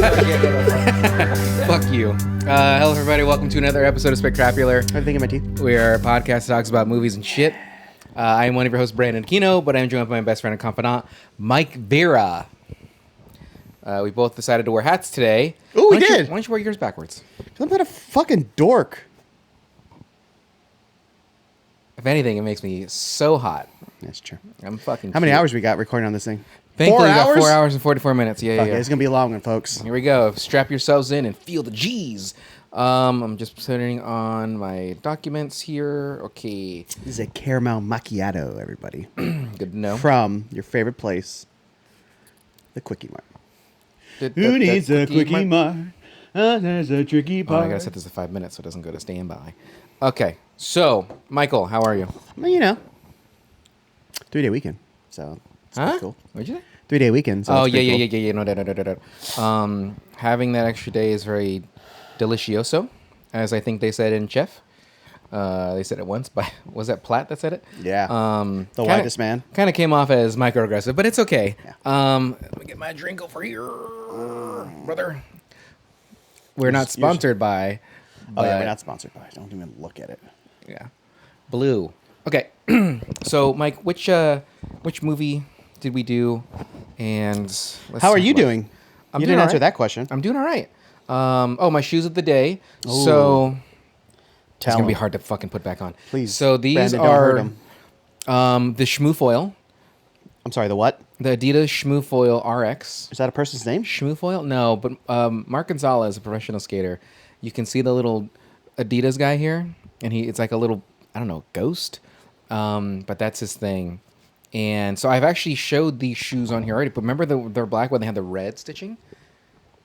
Fuck you. Hello, everybody. Welcome to another episode of Spectrapular. I'm thinking my teeth. We are a podcast that talks about movies and shit. I am one of your hosts, Brandon Aquino, but I'm joined by my best friend and confidant, Mike Vera. We both decided to wear hats today. Oh, we did. Why don't you wear yours backwards? Because I'm not a fucking dork. If anything, it makes me so hot. That's true. I'm fucking How many cute. hours we got recording on this thing? Thankfully, 4 we got hours? 4 hours and 44 minutes. Yeah, Okay, yeah. it's going to be a long one, folks. Here we go. Strap yourselves in and feel the G's. I'm just putting on my documents here. Okay. This is a caramel macchiato, everybody. Good to know. From your favorite place, the Quickie Mart. Who needs a Quickie Mart? There's a tricky Oh, part. I gotta set this to 5 minutes so it doesn't go to standby. Okay, so Michael, how are you? Well, you know, 3-day weekend. So, it's pretty Huh? cool. What'd you say? 3-day weekend. So Oh it's yeah, pretty yeah, cool. yeah. No. Having that extra day is very delicioso, as I think they said in Chef. They said it once, but was that Platt that said it? Yeah. The Kinda- whitest man. Kind of came off as microaggressive, but it's okay. Yeah. Let me get my drink over here, brother. We're not sponsored by. Oh, yeah, but- we're not sponsored by. Don't even look at it. Yeah, Blue. Okay, so Mike, which movie did we do? And let's How are talk you about it. doing? I'm You doing didn't all answer right. that question. I'm doing all right. My shoes of the day. Ooh. So it's Tell gonna be him. hard to fucking put back on. Please, So these Brandon, don't hurt are 'em. the Schmoofoil, I'm sorry, the what? the Adidas Schmoofoil RX. Is that a person's name? Schmoofoil? No, but Mark Gonzalez, a professional skater. You can see the little Adidas guy here, and it's like a little, I don't know, ghost. But that's his thing. And so I've actually showed these shoes on here already. But remember they're black when they had the red stitching?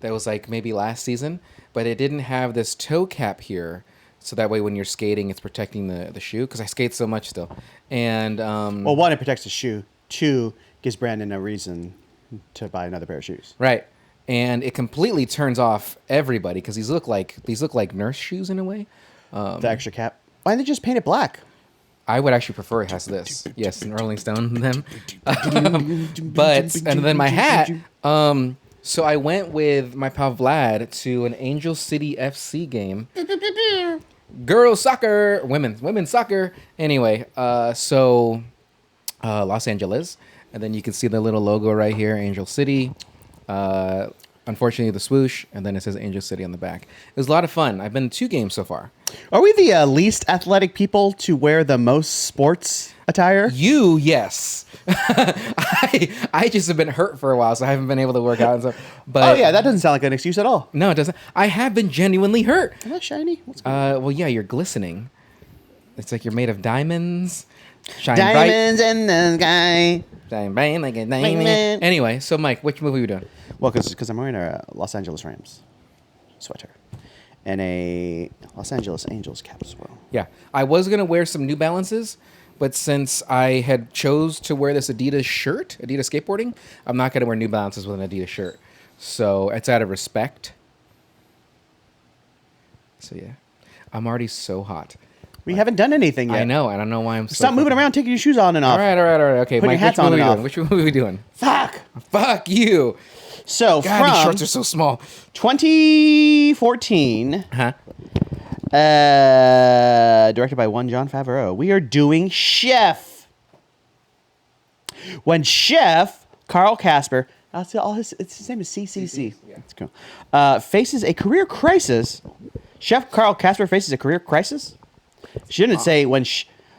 That was like maybe last season. But it didn't have this toe cap here. So that way when you're skating, it's protecting the shoe. Because I skate so much still. And Well, one, it protects the shoe. Two, gives Brandon a reason to buy another pair of shoes. right. And it completely turns off everybody. Because these look like nurse shoes in a way. The extra cap. Why didn't they just paint it black? I would actually prefer it has this. Yes, an Rolling Stone them. But and then my hat. So I went with my pal Vlad to an Angel City FC game. Girls soccer, women's soccer. Anyway, so Los Angeles, and then you can see the little logo right here, Angel City. Unfortunately, the swoosh, and then it says Angel City on the back. It was a lot of fun. I've been to 2 games so far. Are we the least athletic people to wear the most sports attire? You, yes. I just have been hurt for a while, so I haven't been able to work out and stuff. But Oh, yeah, that doesn't sound like an excuse at all. no, it doesn't. I have been genuinely hurt. Am I shiny? What's going on? Well, yeah, you're glistening. It's like you're made of diamonds. Shine Diamonds in the sky. bright. Shine bright like a diamond. Diamond. Anyway, so Mike, which movie are we doing? Well, because I'm wearing a Los Angeles Rams sweater and a Los Angeles Angels cap as well. Yeah, I was gonna wear some New Balances, but since I had chose to wear this Adidas shirt, Adidas skateboarding, I'm not gonna wear New Balances with an Adidas shirt. So it's out of respect. So yeah, I'm already so hot. We haven't done anything yet. I know. I don't know why I'm so. Stop moving fucking- around, taking your shoes on and off. All right. Okay, Put your Mike, hats which on movie and we off. doing? Which movie we doing? Fuck. Fuck you. So God, these from shorts are so small. 2014, Huh? directed by one Jon Favreau, we are doing Chef. When Chef Carl Casper, his name is CCC. Yeah. That's cool. Faces a career crisis. Chef Carl Casper faces a career crisis. She didn't say when.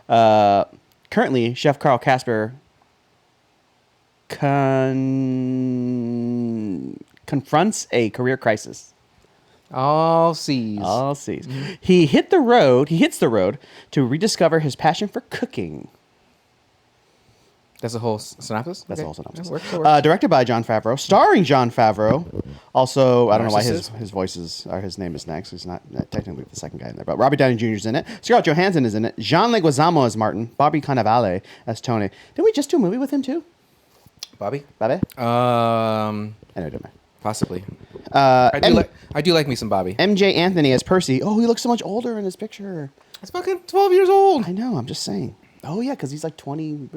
Currently, Chef Carl Casper confronts a career crisis. All C's. All C's. He hits the road to rediscover his passion for cooking. That's the whole synopsis? That's Okay. the whole synopsis. That works. Directed by Jon Favreau, starring Jon Favreau. Also, I don't know why Narcissist? his name is next. He's not technically the second guy in there, but Robert Downey Jr. is in it. Scarlett Johansson is in it. Jean Leguizamo as Martin. Bobby Cannavalle as Tony. Didn't we just do a movie with him too? Bobby? Bobby? I I know, didn't I? possibly. I do like me some Bobby. MJ Anthony as Percy. Oh, he looks so much older in his picture. It's fucking 12 years old. I know. I'm just saying. Oh yeah, because he's like 20.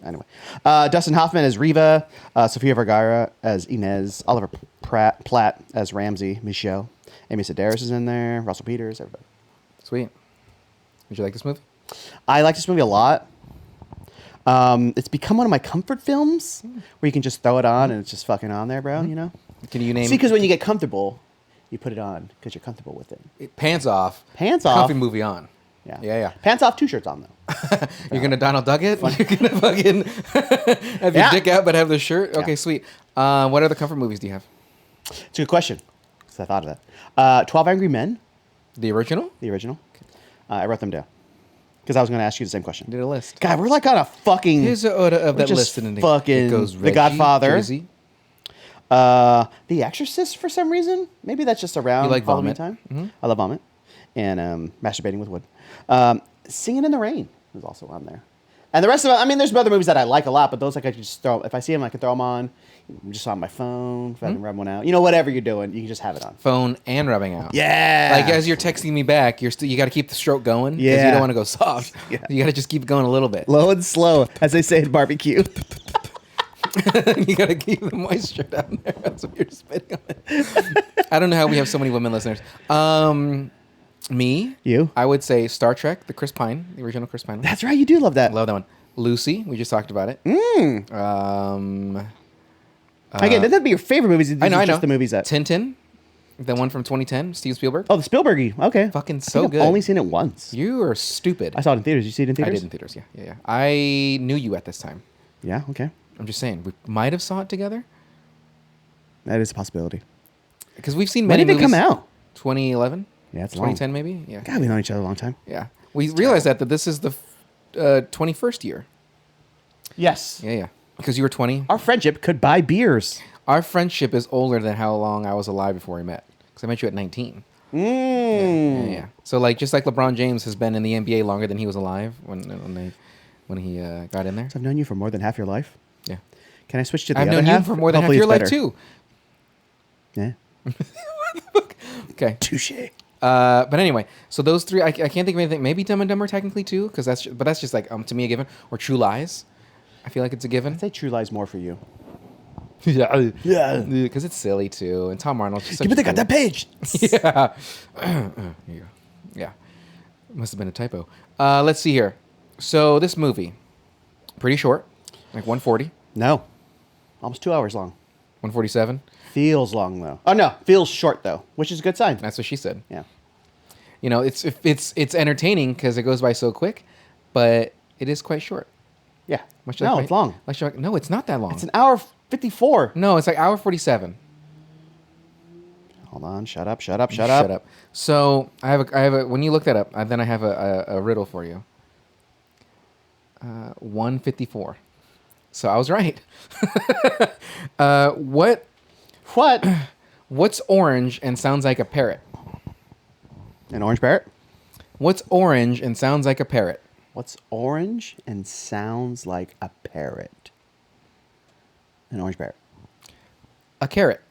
Anyway, Dustin Hoffman as Riva, Sofia Vergara as Inez, Oliver Platt as Ramsey, Michelle, Amy Sedaris is in there, Russell Peters, everybody. Sweet. Did you like this movie? I like this movie a lot. It's become one of my comfort films where you can just throw it on and it's just fucking on there, bro. You know? Can you name? See, because when you get comfortable, you put it on because you're comfortable with it. Pants off. Pants off. Comfy movie on. Yeah. Yeah. Pants off, 2 shirts on though. You're gonna Donald Duck it? You're gonna fucking have your dick out but have the shirt? Okay, sweet. What other comfort movies do you have? It's a good question. Because I thought of that. 12 Angry Men. The original? The original. I wrote them down. Because I was going to ask you the same question. Did a list. God, we're like on a fucking... Here's the order of that list. And fucking... It goes The Godfather. Jersey. The Exorcist for some reason. Maybe that's just around You like Halloween Vomit. time. I love Vomit. And Masturbating with Wood. Singing in the Rain is also on there. And the rest of it, I mean, there's other movies that I like a lot, but those I could just throw... If I see them, I can throw them on. Just on my phone. If I can rub one out. You know, whatever you're doing, you can just have it on. Phone and rubbing out. Yeah. Like as you're texting me back, you got to keep the stroke going. Because Yeah. you don't want to go soft. Yeah. You got to just keep it going a little bit. Low and slow, as they say in barbecue. You got to keep the moisture down there. That's what you're spitting on it. I don't know how we have so many women listeners. Me? You? I would say Star Trek, the Chris Pine, the original Chris Pine one. That's right, you do love that. Love that one. Lucy, we just talked about it. Again, that'd be your favorite movies. These I know. are just the movies that... Tintin, the one from 2010, Steven Spielberg. Oh, the Spielbergy. Okay. Fucking I so think good. I've only seen it once. You are stupid. I saw it in theaters. You see it in I theaters? did in theaters, yeah. I knew you at this time. Yeah, okay. I'm just saying, we might have saw it together. That is a possibility. Because we've seen When many did it come movies- out? 2011? Yeah, it's 2010 maybe? Yeah. God, we've known each other a long time. Yeah. We realized that this is the 21st year. Yes. Yeah. Because you were 20. Our friendship could buy beers. Our friendship is older than how long I was alive before we met. Because I met you at 19. Yeah. So like, just like LeBron James has been in the NBA longer than he was alive when he got in there. So I've known you for more than half your life. Yeah. Can I switch to the I've other known half? you for more than half Hopefully your it's life better. too. Yeah. Okay. Touche. But anyway, so those three, I can't think of anything. Maybe Dumb and Dumber technically too, because that's just like to me a given. Or True Lies, I feel like it's a given. I'd say True Lies more for you. Yeah, Yeah. because it's silly too, and Tom Arnold's just such Give me a the goddamn page. yeah. Yeah. Must have been a typo. Let's see here. So this movie, pretty short, like 140, No. Almost 2 hours long. 147. Feels long, though. Oh, no. Feels short, though, which is a good sign. That's what she said. Yeah. You know, it's entertaining because it goes by so quick, but it is quite short. Yeah. Much No, like it's long. No, it's not that long. It's an hour 54. No, it's like hour 47. Hold on. Shut up. Shut Shut up. So I have a. When you look that up, then I have a riddle for you. 154. So I was right. What? What's orange and sounds like a parrot? An orange parrot? What's orange and sounds like a parrot? What's orange and sounds like a parrot? An orange parrot. A carrot.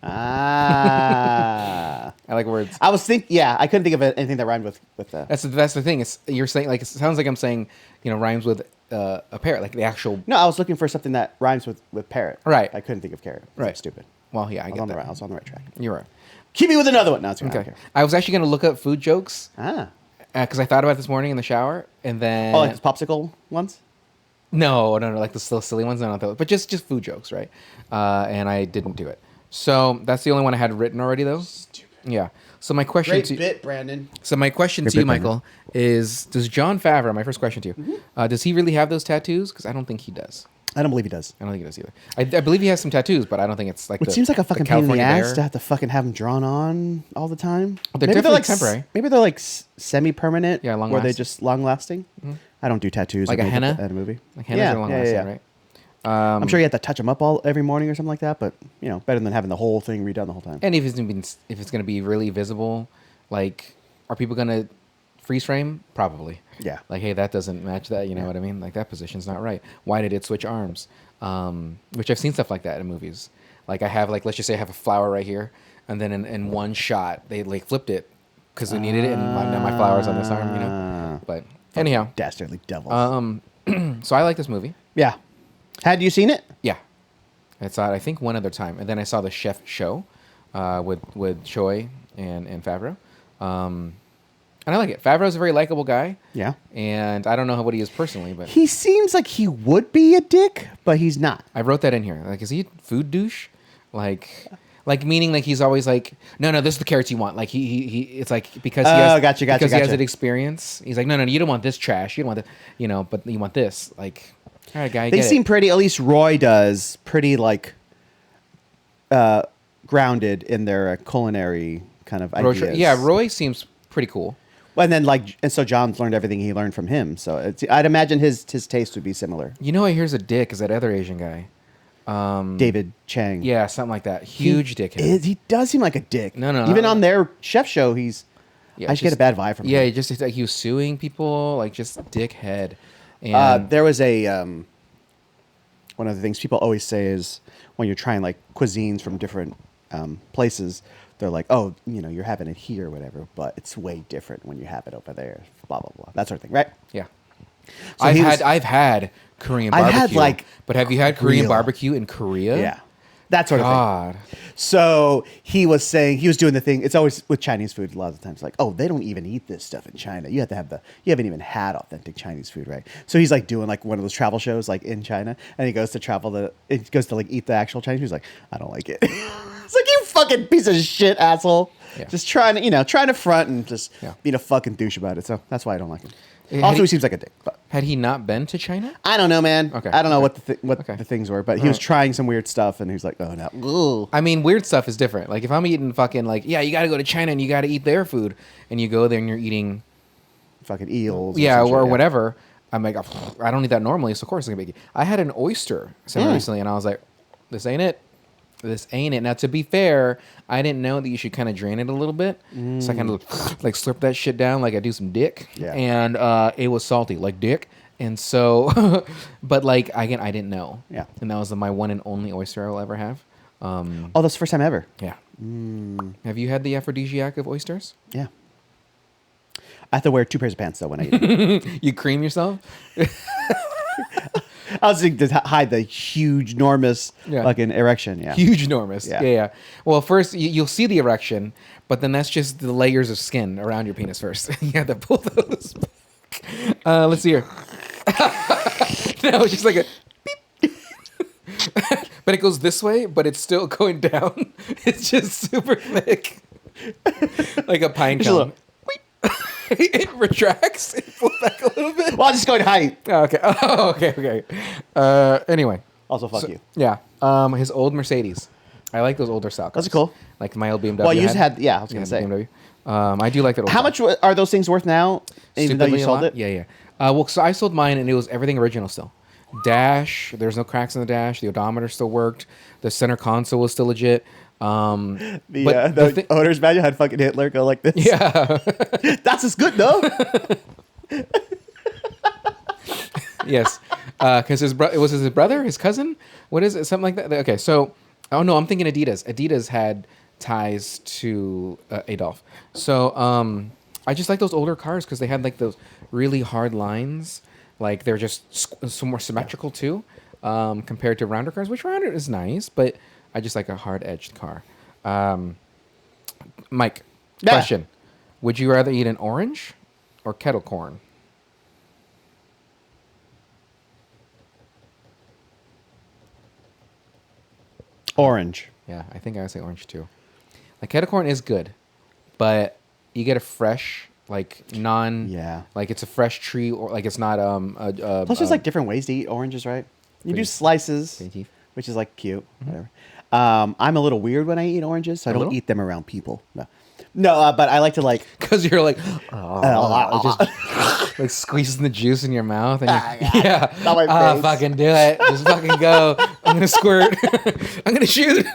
Ah. I like words. I was yeah, I couldn't think of anything that rhymed with the... That's the thing. It's you're saying like it sounds like I'm saying rhymes with a parrot, like the actual. No, I was looking for something that rhymes with parrot. Right. I couldn't think of carrot. Right. I'm stupid. Well, yeah, I get that. I was on the right track. You're right. Keep me with another one. No, it's okay. Okay. I was actually gonna look up food jokes Ah. because I thought about it this morning in the shower, and then Oh, like those popsicle ones? no, like the still silly ones, not those, but just food jokes, right? And I didn't do it. So that's the only one I had written already, though. Stupid. Yeah. So my question Great to bit, Brandon. so my question to you, Michael, is: does Jon Favreau? My first question to you: does he really have those tattoos? Because I don't think he does. I don't believe he does. I don't think he does either. I believe he has some tattoos, but I don't think it's like. Which seems like a fucking pain in the California ass Bear. to have to fucking have them drawn on all the time. They're definitely like temporary. Maybe they're like semi-permanent. Yeah, long Where they lasting. just long-lasting. I don't do tattoos. Like a henna? at a movie. Like hennas are long lasting, right? I'm sure you have to touch them up every morning or something like that, but better than having the whole thing redone the whole time. And if it's going to be really visible, like, are people going to freeze frame? Probably. Yeah. Like, hey, that doesn't match that. You know what I mean? Like, that position's not right. Why did it switch arms? Which I've seen stuff like that in movies. Like, I have, like, let's just say I have a flower right here, and then in one shot, they, like, flipped it because we needed it, and now my flower's on this arm, But Anyhow, Dastardly devils. so I like this movie. Yeah. Had you seen it? Yeah, I saw it. I think one other time, and then I saw the Chef Show with Choi and Favreau. And I like it. Favreau's a very likable guy. Yeah. And I don't know what he is personally, but He seems like he would be a dick, but he's not. I wrote that in here. Like, is he a food douche? Like meaning like he's always like, no, this is the carrots you want. Like he it's like because he has gotcha. because he has an experience. He's like, no, you don't want this trash. You don't want the, but you want this. Like, all right, guy. They seem pretty. At least Roy does pretty like grounded in their culinary kind of ideas. Yeah, Roy seems pretty cool. And then so John's learned everything he learned from him. So I'd imagine his taste would be similar. You know what? Here's a dick. Is that other Asian guy? David Chang. Yeah, something like that. Huge dickhead. He does seem like a dick. No. Even on their chef show, I just get a bad vibe from him. Yeah, it's like he was suing people, like just dickhead. And there was one of the things people always say is when you're trying like cuisines from different places, they're like, oh, you're having it here or whatever, but it's way different when you have it over there, blah, blah, blah. That sort of thing, right? Yeah. So I've had Korean barbecue. But have you had Korean barbecue in Korea? Yeah. That sort of thing. So he was doing the thing. It's always with Chinese food a lot of the times like, oh, they don't even eat this stuff in China. You haven't even had authentic Chinese food, right? So he's like doing like one of those travel shows like in China, and he goes to like eat the actual Chinese food. He's like, I don't like it. It's like, you fucking piece of shit, asshole. Yeah. Just trying to front and just being a fucking douche about it. So that's why I don't like him. Also, he seems like a dick. But had he not been to China? I don't know, man. Okay. I don't know what the things were, but he was trying some weird stuff, and he was like, "Oh no." Ugh. I mean, weird stuff is different. Like if I'm eating fucking like, you got to go to China and you got to eat their food, and you go there and you're eating fucking eels, or whatever. I'm like, I don't eat that normally, so of course it's gonna be. I had an oyster recently, and I was like, this ain't it. This ain't it. Now, to be fair, I didn't know that you should kind of drain it a little bit. So I kind of like slurp that shit down like I do some dick. Yeah. And it was salty, like dick. And so, but like, again, I didn't know. Yeah. And that was my one and only oyster I will ever have. That's the first time ever. Yeah. Have you had the aphrodisiac of oysters? Yeah. I have to wear 2 pairs of pants, though, when I eat it. You cream yourself? I was thinking to hide the huge, enormous fucking erection. Yeah. Huge, enormous. Yeah. Yeah. Well, first, you'll see the erection, but then that's just the layers of skin around your penis first. You have to pull those back. Let's see here. No, it's just like a beep. But it goes this way, but it's still going down. It's just super thick. Like a pine cone. It retracts. It pulls back a little bit. Well, I'll just go to height. Oh, okay. Oh, okay. Anyway. Also, fuck you. Yeah. His old Mercedes. I like those older style cars. Those are cool. Like my old BMW. Well, you had I was going to say. BMW. I do like that old How much are those things worth now, even though you Stupidly a sold lot? it? Yeah. Well, so I sold mine, and it was everything original still. Dash, there's no cracks in the dash. The odometer still worked. The center console was still legit. The owner's manual had fucking Hitler go like this. Yeah. Das ist good, though. Yes. Because his brother, his cousin? What is it? Something like that? Okay, so, no, I'm thinking Adidas. Adidas had ties to Adolf. So, I just like those older cars because they had like those really hard lines. Like they're just some more symmetrical too, compared to rounder cars, which rounder is nice, but I just like a hard-edged car. Mike, question. Would you rather eat an orange or kettle corn? Orange. Yeah, I think I would say orange too. Like kettle corn is good, but you get a fresh, like like it's a fresh tree, or like it's not Plus, there's like different ways to eat oranges, right? You do slices, which is like cute, whatever. I'm a little weird when I eat oranges, so I don't eat them around people. No, but I like to like because you're like just like squeezing the juice in your mouth and fucking do it, just fucking go. I'm gonna squirt. I'm gonna shoot.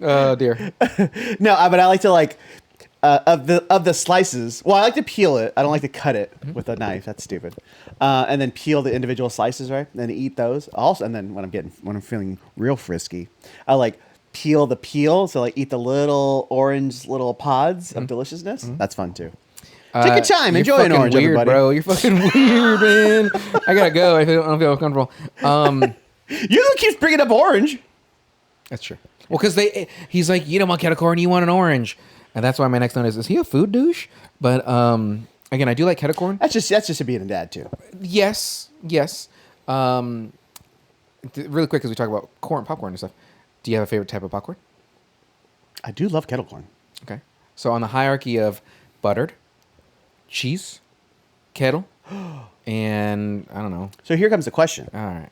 Oh dear. No, but I like to like of the slices. Well, I like to peel it. I don't like to cut it with a knife. That's stupid. And then peel the individual slices, right? And then eat those. Also, and then when I'm feeling real frisky, I like peel the peel. So like eat the little orange little pods of deliciousness. That's fun too. Take your time. You're Enjoy an fucking orange, weird, everybody. bro. You're fucking weird, man. I gotta go. I don't feel comfortable. You don't keep bringing up orange. That's true. Well, because he's like, you don't want kettle corn, you want an orange, and that's why my next note is he a food douche? But again, I do like kettle corn. That's just a being a dad too. Yes. Really quick, because we talk about popcorn and stuff. Do you have a favorite type of popcorn? I do love kettle corn. Okay. So on the hierarchy of buttered, cheese, kettle, and I don't know. So here comes the question. All right.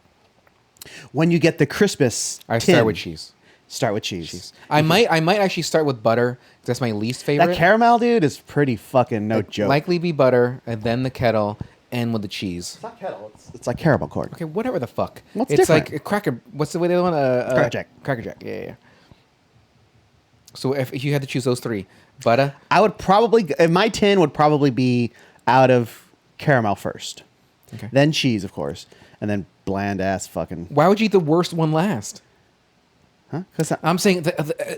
When you get the Crispus I tin, start with cheese. Start with cheese. I might actually start with butter. 'Cause that's my least favorite. That caramel, dude, is pretty fucking no joke. Likely be butter, and then the kettle, and with the cheese. It's not kettle. It's like caramel corn. Okay, whatever the fuck. What's it's different? like a cracker. What's the way they want? Cracker Jack. Cracker Jack. Yeah. So if you had to choose those three, butter. I would probably, my tin would probably be out of caramel first. Okay. Then cheese, of course. And then bland ass fucking. Why would you eat the worst one last? Huh? 'Cause I'm saying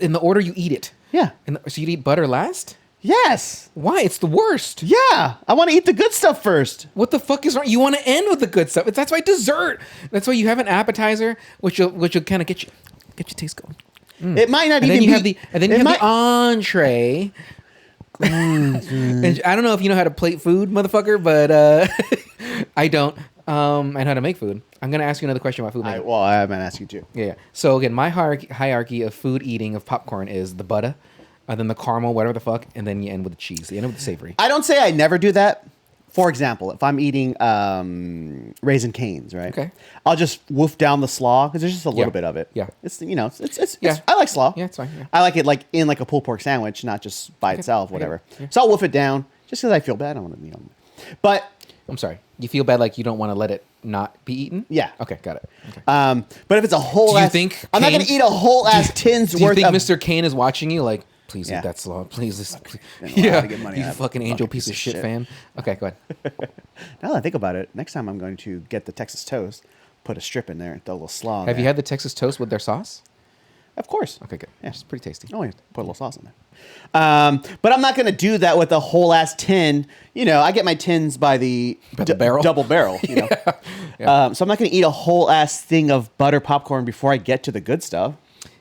in the order you eat it. yeah. So you'd eat butter last? Yes. Why? It's the worst. Yeah. I want to eat the good stuff first. What the fuck is wrong? You want to end with the good stuff. That's why dessert. That's why you have an appetizer, which will kind of get your taste going. It might not And then even you be. have the entree. And I don't know if you know how to plate food, motherfucker, but I don't. I know how to make food. I'm gonna ask you another question about food making. Well, I'm going to ask you too. Yeah. So again, my hierarchy of food eating of popcorn is the butter, then the caramel, whatever the fuck, and then you end with the cheese. You end with the savory. I don't say I never do that. For example, if I'm eating Raisin Canes, right? Okay. I'll just woof down the slaw because there's just a little bit of it. Yeah. It's it's Yeah. I like slaw. Yeah, it's fine, yeah. I like it like in like a pulled pork sandwich, not just by itself, whatever. Yeah. So I'll woof it down just because I feel bad. I want to, But I'm sorry. You feel bad, like you don't want to let it not be eaten? yeah. Okay, got it. Okay. But if it's a whole Do you ass, think I'm not Kane- gonna eat a whole ass tin's Do you worth think of. Mr. Kane is watching you? Like, please Yeah. eat that slaw. Please, please. Spend a lot to get money you out of fucking a angel fucking piece of shit fan. Okay, go ahead. Now that I think about it, next time I'm going to get the Texas toast, put a strip in there, and throw a little slaw. in Have you there. had the Texas toast with their sauce? Of course. Okay, good. Yeah. It's pretty tasty. Oh, yeah, put a little sauce in there. But I'm not going to do that with a whole ass tin. I get my tins by the barrel? double barrel. Yeah. So I'm not going to eat a whole ass thing of butter popcorn before I get to the good stuff.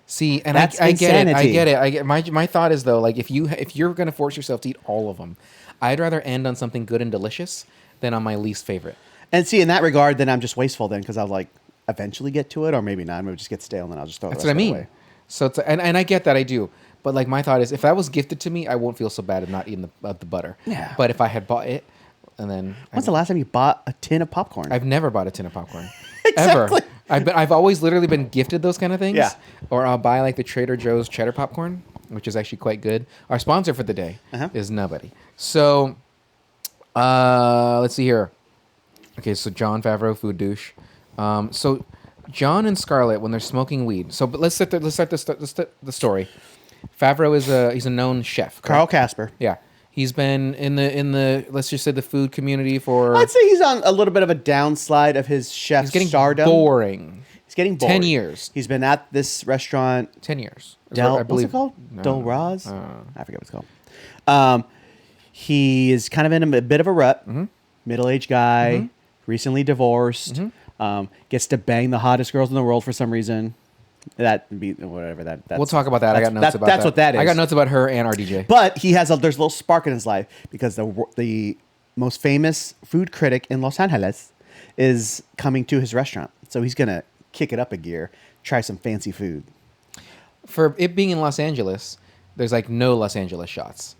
See, and That's I get it. I insanity. get it. I get my thought is though, like if you're gonna force yourself to eat all of them, I'd rather end on something good and delicious than on my least favorite. And see, in that regard, then I'm just wasteful then because I'll like eventually get to it, or maybe not. Maybe just get stale and then I'll just throw That's the what I rest of it mean. away. So it's and I get that, I do. But like my thought is, if that was gifted to me, I won't feel so bad of not eating the butter. Yeah. But if I had bought it, and then When's the last time you bought a tin of popcorn? I've never bought a tin of popcorn. Exactly. Ever. I've always literally been gifted those kind of things. Yeah. Or I'll buy like the Trader Joe's cheddar popcorn, which is actually quite good. Our sponsor for the day is nobody. So, let's see here. Okay, so John Favreau, food douche. So John and Scarlett, when they're smoking weed. So, but let's start the story. Favreau he's a known chef. Correct? Carl Casper. Yeah. He's been in the let's just say the food community for. I'd say he's on a little bit of a downslide of his chef He's getting stardom. boring. He's getting bored. 10 years. He's been at this restaurant. 10 years. What's it called? No. Del Raz? I forget what it's called. He is kind of in a bit of a rut. Mm-hmm. Middle-aged guy, recently divorced. Gets to bang the hottest girls in the world for some reason. That be whatever that. We'll talk about that. I got notes about that's that. what that is. I got notes about her and RDJ. But there's a little spark in his life because the most famous food critic in Los Angeles is coming to his restaurant. So he's gonna kick it up a gear, try some fancy food. For it being in Los Angeles, there's like no Los Angeles shots,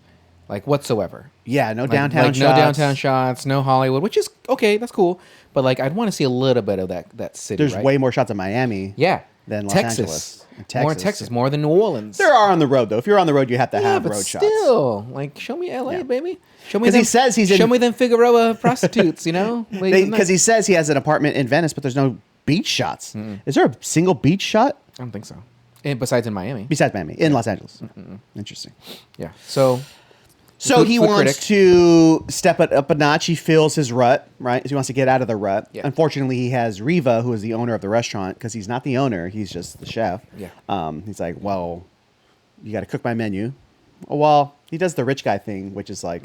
like whatsoever. Yeah, no Like downtown shots. no downtown shots, no Hollywood, which is okay. That's cool. But like, I'd want to see a little bit of that city. There's right? way more shots of Miami. Yeah. Than Los Texas. Angeles. More Texas, more than New Orleans. There are on the road though. If you're on the road, you have to have but road shots. still, like, show me LA, baby. Show me 'Cause he them, says he's show in- me them Figueroa prostitutes. You know, Because he says he has an apartment in Venice, but there's no beach shots. Is there a single beach shot I don't think so. And besides in Miami. besides Miami in Los Angeles? Interesting. Yeah. So So he food wants critic. to step it up a notch. He feels his rut, right? He wants to get out of the rut. Yeah. Unfortunately, he has Riva, who is the owner of the restaurant, because he's not the owner. He's just the chef. Yeah. He's like, well, you got to cook my menu. Well, he does the rich guy thing, which is like,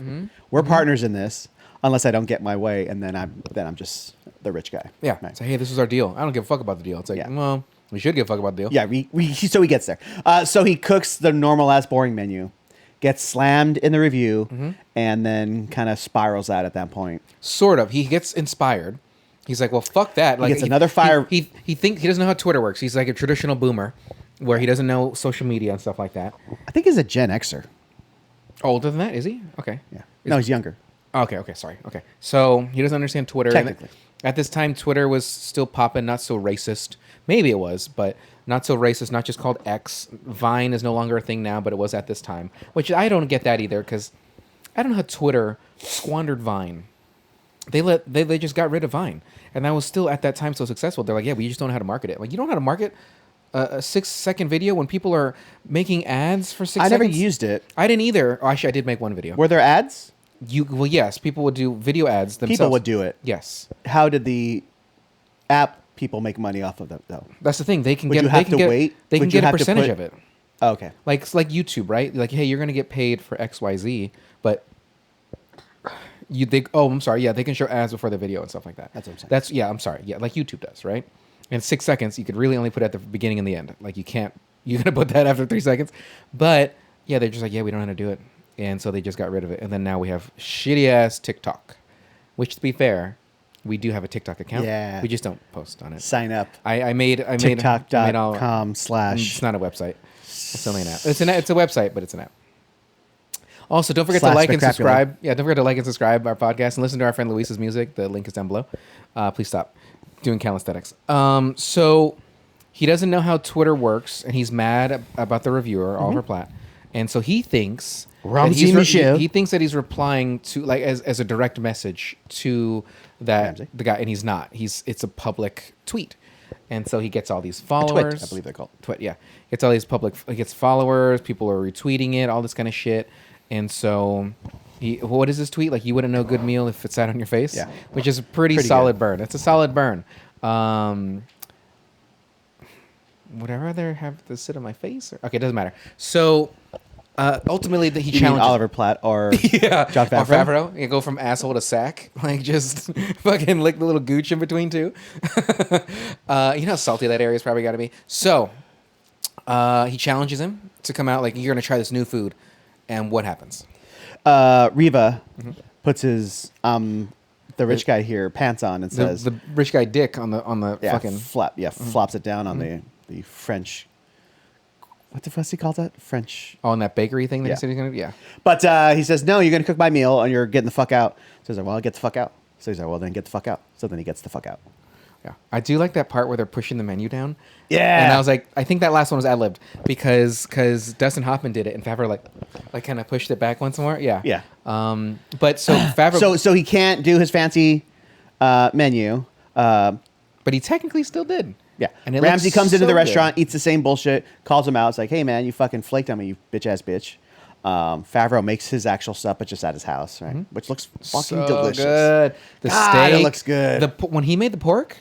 we're partners in this, unless I don't get my way, and then I'm just the rich guy. Yeah. Right. So hey, this is our deal. I don't give a fuck about the deal. It's like, Yeah. well, we should give a fuck about the deal. Yeah, so he gets there. So he cooks the normal ass boring menu, gets slammed in the review, and then kind of spirals out at that point. Sort of. He gets inspired. He's like, well, fuck that. Like, gets another fire. He thinks he doesn't know how Twitter works. He's like a traditional boomer, where he doesn't know social media and stuff like that. I think he's a Gen Xer. Older than that, is he? Okay. Yeah. No, he's younger. Okay. Sorry. Okay. So he doesn't understand Twitter. Technically. At this time, Twitter was still popping, not so racist. Maybe it was, but not so racist, not just called X. Vine is no longer a thing now, but it was at this time. Which I don't get that either, because I don't know how Twitter squandered Vine. They just got rid of Vine. And that was still, at that time, so successful. They're like, yeah, we just don't know how to market it. Like, you don't know how to market a 6-second video when people are making ads for 6 seconds? I never used it. I didn't either. Oh, actually, I did make one video. Were there ads? Well, yes, people would do video ads themselves. People would do it. Yes. How did the app people make money off of that, though? That's the thing. They can Would get. you They have can to get. wait? They can Would you get a have to percentage put- of it. Oh, okay. Like it's like YouTube, right? Like, hey, you're gonna get paid for X, Y, Z, but you think, oh, I'm sorry, yeah, they can show ads before the video and stuff like that. That's what I'm saying. I'm sorry, yeah, like YouTube does, right? In 6 seconds, you could really only put it at the beginning and the end. Like you can't, you're gonna put that after 3 seconds. But yeah, they're just like, yeah, we don't know how to do it, and so they just got rid of it. And then now we have shitty ass TikTok, which to be fair, we do have a TikTok account. Yeah. We just don't post on it. Sign up. I made TikTok.com/ It's not a website. It's only an app. It's a website, but it's an app. Also, don't forget to / like and spectacular. subscribe. Yeah, don't forget to like and subscribe our podcast and listen to our friend Luis's music. The link is down below. Please stop doing calisthenics. So he doesn't know how Twitter works, and he's mad about the reviewer, Oliver Platt. And so he thinks Ramsey Michaud. he thinks that he's replying to like as a direct message to Ramsey. the guy, and he's not. It's a public tweet. And so he gets all these followers. Twit, I believe they're called. Twit, yeah. Gets all these he gets followers, people are retweeting it, all this kind of shit. And so what is this tweet? Like, you wouldn't know good meal if it sat on your face? Yeah. Which is a pretty solid burn. It's a solid burn. Would I rather have this sit on my face? Okay, it doesn't matter. So ultimately, he You mean challenges Oliver Platt or yeah, John Favreau? Or Favreau. You go from asshole to sack, like just fucking lick the little gooch in between two. You know how salty that area's probably got to be. So he challenges him to come out like, you're gonna try this new food, and what happens? Riva puts his the rich guy here pants on and says The rich guy dick on the fucking flops it down on the French. What the fuck he calls that? French. on that bakery thing that Yeah. he said he's gonna yeah. But he says, no, you're going to cook my meal and you're getting the fuck out. So he's like, well, I'll get the fuck out. So he's like, well, then get the fuck out. So then he gets the fuck out. Yeah, I do like that part where they're pushing the menu down. Yeah. And I was like, I think that last one was ad-libbed because Dustin Hoffman did it and Favreau like kind of pushed it back once more. Yeah. Yeah. But so Favreau, So he can't do his fancy menu. but he technically still did. Yeah. And it Ramsey looks comes into so the good. restaurant, eats the same bullshit, calls him out. It's like, hey, man, you fucking flaked on me, you bitch-ass bitch. Favreau makes his actual stuff, but just at his house, right? Which looks fucking So delicious. good. The God, steak it looks good. When he made the pork,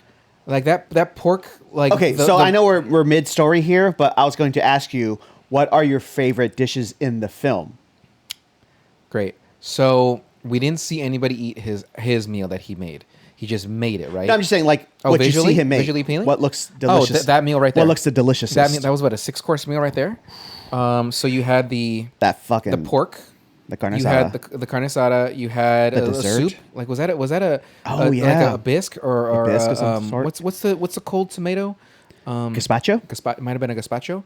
like that pork, like Okay, so I know we're mid-story here, but I was going to ask you, what are your favorite dishes in the film? Great. So we didn't see anybody eat his meal that he made. He just made it, right? No, I'm just saying, like, what you see him make. Visually appealing? What looks delicious? That meal right there. What looks the delicious? That was what, a 6-course meal right there. So you had the pork, the carne asada. you had the carne asada, you had The a dessert? soup. Like was that a yeah. like a bisque or bisque of some sort? what's the cold tomato? Gazpacho? It might have been a gazpacho.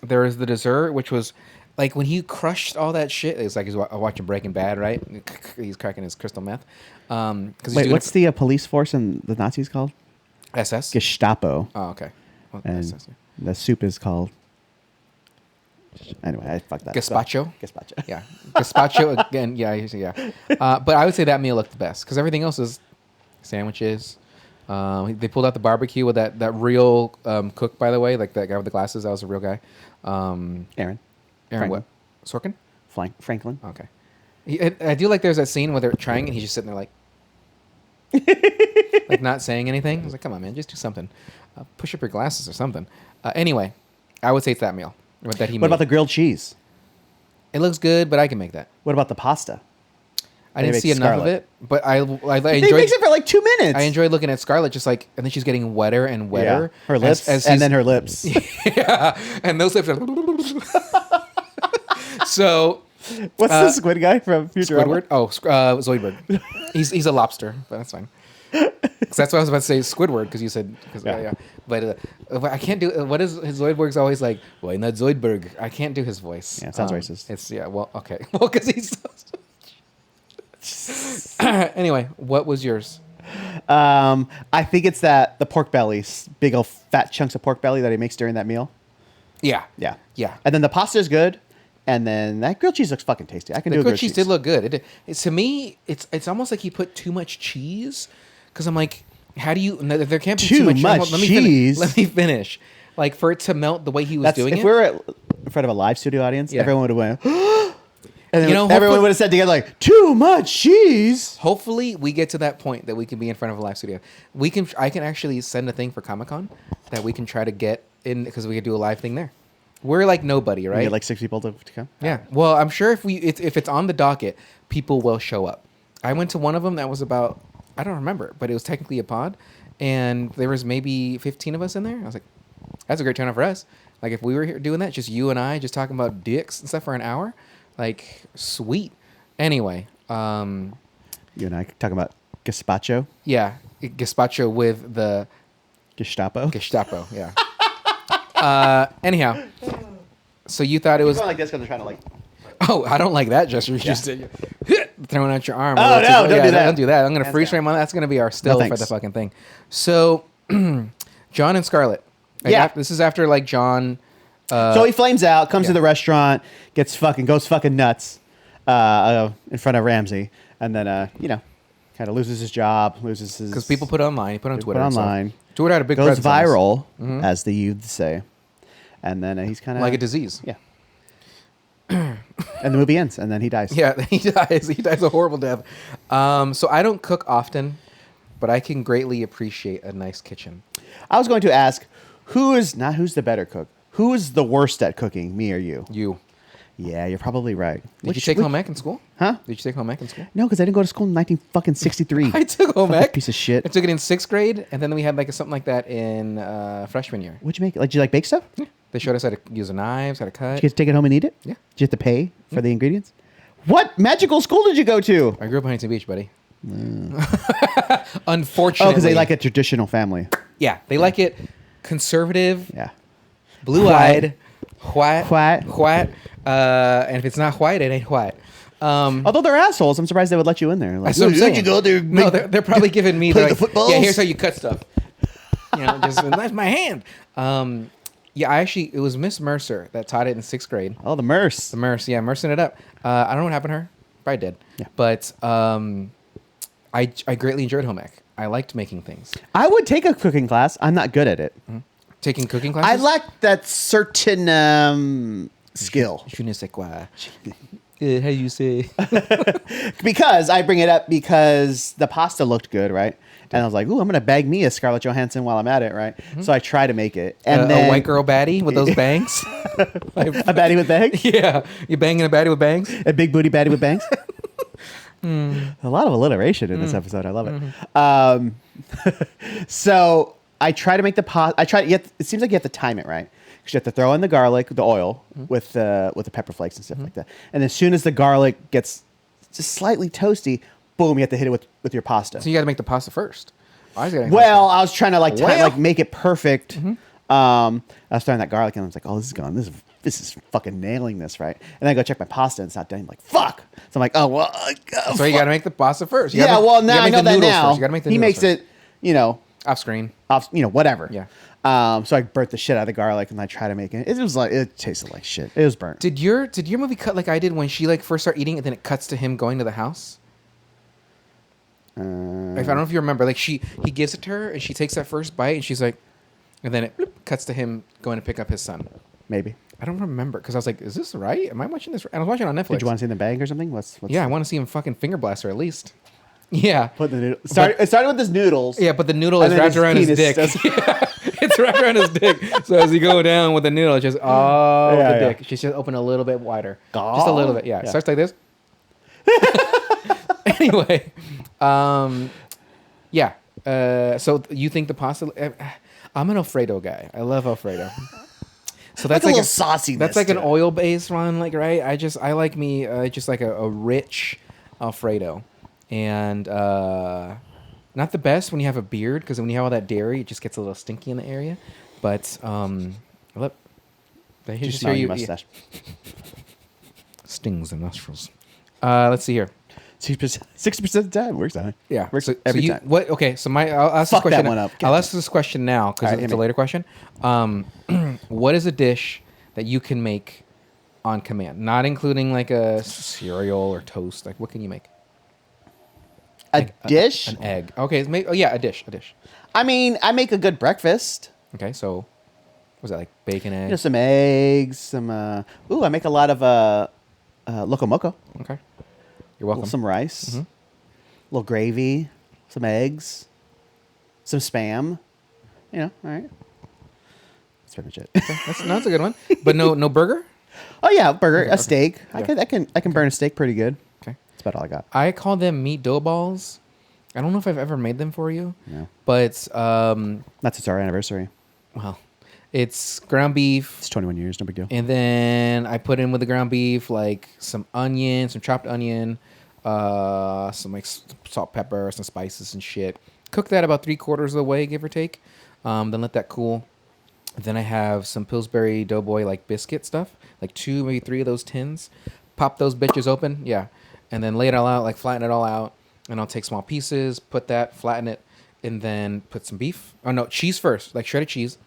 There was the dessert, which was like when he crushed all that shit. It's like he's watching Breaking Bad, right? He's cracking his crystal meth. Wait, what's the police force in the Nazis called? SS? Gestapo. Oh, okay. Well, And SS, yeah. the soup is called. Anyway, I fucked that. Gazpacho? Up. Gazpacho. Yeah, gazpacho again. Yeah. But I would say that meal looked the best because everything else is sandwiches. They pulled out the barbecue with that real cook, by the way, like that guy with the glasses. That was a real guy. Aaron. Aaron Franklin. what? Sorkin? Franklin. Okay. I do like there's that scene where they're trying and he's just sitting there like, like not saying anything. I was like, come on, man, just do something. Push up your glasses or something. Anyway, I would say it's that meal that he made. What about the grilled cheese? It looks good, but I can make that. What about the pasta? I didn't see enough of it, but I enjoyed. He makes it for like 2 minutes. I enjoyed looking at Scarlett, just like, and then she's getting wetter and wetter. Yeah. Her lips, and then her lips. Yeah, and those lips are. So, what's the squid guy from Futurama? Squidward? Oh, Zoidberg. He's a lobster, but that's fine. Because that's what I was about to say, Squidward, because you said, yeah. But I can't do. What is his Zoidberg's always like? Why not Zoidberg? I can't do his voice. Yeah, it sounds racist. It's well, okay, well, because he's. Anyway, what was yours? I think it's the pork belly, big old fat chunks of pork belly that he makes during that meal. Yeah. And then the pasta is good, and then that grilled cheese looks fucking tasty. I can do the a grilled cheese. Did look good. To me, it's almost like he put too much cheese, because I'm like, how do you? There can't be too much cheese. Let me finish. Like for it to melt the way he was doing it. If we were in front of a live studio audience, everyone would have went. And then everyone would have said together like, too much cheese. Hopefully we get to that point that we can be in front of a live studio. I can actually send a thing for Comic-Con that we can try to get in, because we could do a live thing there. We're like nobody, right? We get like 6 people to come. Yeah. Well, I'm sure if it's on the docket, people will show up. I went to one of them that was about, I don't remember, but it was technically a pod, and there was maybe 15 of us in there. I was like, that's a great turnout for us. Like if we were here doing that, just you and I, just talking about dicks and stuff for an hour. Like, sweet. Anyway. You and I talking about gazpacho? Yeah. Gazpacho with the... Gestapo? Gestapo, yeah. Anyhow. So you thought it was... Going like this because they're trying to like... Oh, I don't like that gesture. You just throwing out your arm. Oh, no, don't do that. Don't do that. I'm going to freeze frame on that. That's going to be our still for the fucking thing. So, John and Scarlett. Like, this is after, like, John... so he flames out, comes to the restaurant, goes fucking nuts in front of Ramsey, and then kind of loses his job, because people put it online. He put it on Twitter. Twitter had a big goes viral, as the youths say, and then he's kind of like a disease. Yeah. And the movie ends, and then he dies. Yeah, he dies. He dies a horrible death. So I don't cook often, but I can greatly appreciate a nice kitchen. I was going to ask, who's the better cook? Who is the worst at cooking, me or you? You. Yeah, you're probably right. Did you take home ec in school? Huh? Did you take home ec in school? No, because I didn't go to school in 1963. I took home ec. Piece of shit. I took it in 6th grade, and then we had like something like that in freshman year. What'd you make? Like, did you like bake stuff? Yeah. They showed us how to use the knives, how to cut. Did you get to take it home and eat it? Yeah. Did you have to pay for the ingredients? What magical school did you go to? I grew up in Huntington Beach, buddy. Unfortunately. Oh, because they like a traditional family. Yeah, they like it conservative. Yeah. Blue-eyed. White. And if it's not white, it ain't white. Although they're assholes, I'm surprised they would let you in there. Like, that's what I'm saying. You go there? No, they're probably giving me the footballs? Yeah, here's how you cut stuff. Just that's my hand. Yeah, it was Miss Mercer that taught it in 6th grade. Oh, the Merce. Yeah, Mercing it up. I don't know what happened to her. Probably did. Yeah. But I greatly enjoyed home ec. I liked making things. I would take a cooking class. I'm not good at it. Mm-hmm. Taking cooking classes? I lack that certain skill. Je ne sais quoi. How you say? Because I bring it up because the pasta looked good, right? And I was like, ooh, I'm going to bag me a Scarlett Johansson while I'm at it, right? Mm-hmm. So I try to make it. And then, a white girl baddie with those bangs? A baddie with bangs? Yeah. You banging a baddie with bangs? A big booty baddie with bangs? A lot of alliteration in this episode. I love it. So I try to make the pasta. It seems like you have to time it, right? Because you have to throw in the garlic, the oil, with the pepper flakes and stuff like that. And as soon as the garlic gets just slightly toasty, boom, you have to hit it with your pasta. So you got to make the pasta first. I was trying to make it perfect. I was throwing that garlic in. I was like, oh, this is gone. This is fucking nailing this, right? And then I go check my pasta and it's not done. I'm like, fuck. So I'm like, oh, well. So you got to make the pasta first. Now I know that now. You got to make the He makes first. it, off screen. Whatever. Yeah. So I burnt the shit out of the garlic and I tried to make it. It tasted like shit. It was burnt. Did your movie cut like I did when she first started eating it, then it cuts to him going to the house? I don't know if you remember. Like he gives it to her and she takes that first bite and she's like, and then it cuts to him going to pick up his son. Maybe. I don't remember because I was like, is this right? Am I watching this? And I was watching it on Netflix. Did you want to see the bag or something? I want to see him fucking finger blast her at least. Yeah. Put the noodle. It started with his noodles. Yeah, but the noodle is wrapped around his dick. It's wrapped around his dick. So as you go down with the needle, it's just the dick. She's just open a little bit wider. Just a little bit. Yeah. It starts like this. Anyway, yeah. So you think the pasta? I'm an Alfredo guy. I love Alfredo. So that's like a little sauciness. That's like an oil-based one, like right. I like me just like a rich Alfredo, and not the best when you have a beard because when you have all that dairy, it just gets a little stinky in the area. But look, I just hear you mustache. Stings the nostrils. Let's see here. 60% of the time works on it. Yeah, works every time. What? Okay, so I'll ask Fuck this question. that one up. I'll ask this question now because it's a later question. What is a dish that you can make on command, not including like a cereal or toast? Like, what can you make? A dish? An egg. Okay, a dish. I mean, I make a good breakfast. Okay, so was that like bacon, eggs? You know, some eggs, some. I make a lot of loco moco. Okay, you're welcome. Some rice, a little gravy, some eggs, some spam. You know, all right. That's pretty much it. Okay, that's a good one. But no burger. Oh yeah, burger, a steak. Yeah. I can burn a steak pretty good. Okay, that's about all I got. I call them meat dough balls. I don't know if I've ever made them for you. No. But that's it's our anniversary. Well, it's ground beef. It's 21 years, no big deal. And then I put in with the ground beef like some onion, some chopped onion, some like salt, pepper, some spices and shit. Cook that about 3/4 of the way, give or take. Then let that cool. Then I have some Pillsbury Doughboy like biscuit stuff, like 2, maybe 3 of those tins. Pop those bitches open, yeah, and then lay it all out, like flatten it all out. And I'll take small pieces, put that, flatten it, and then put some beef. Oh no, cheese first, like shredded cheese,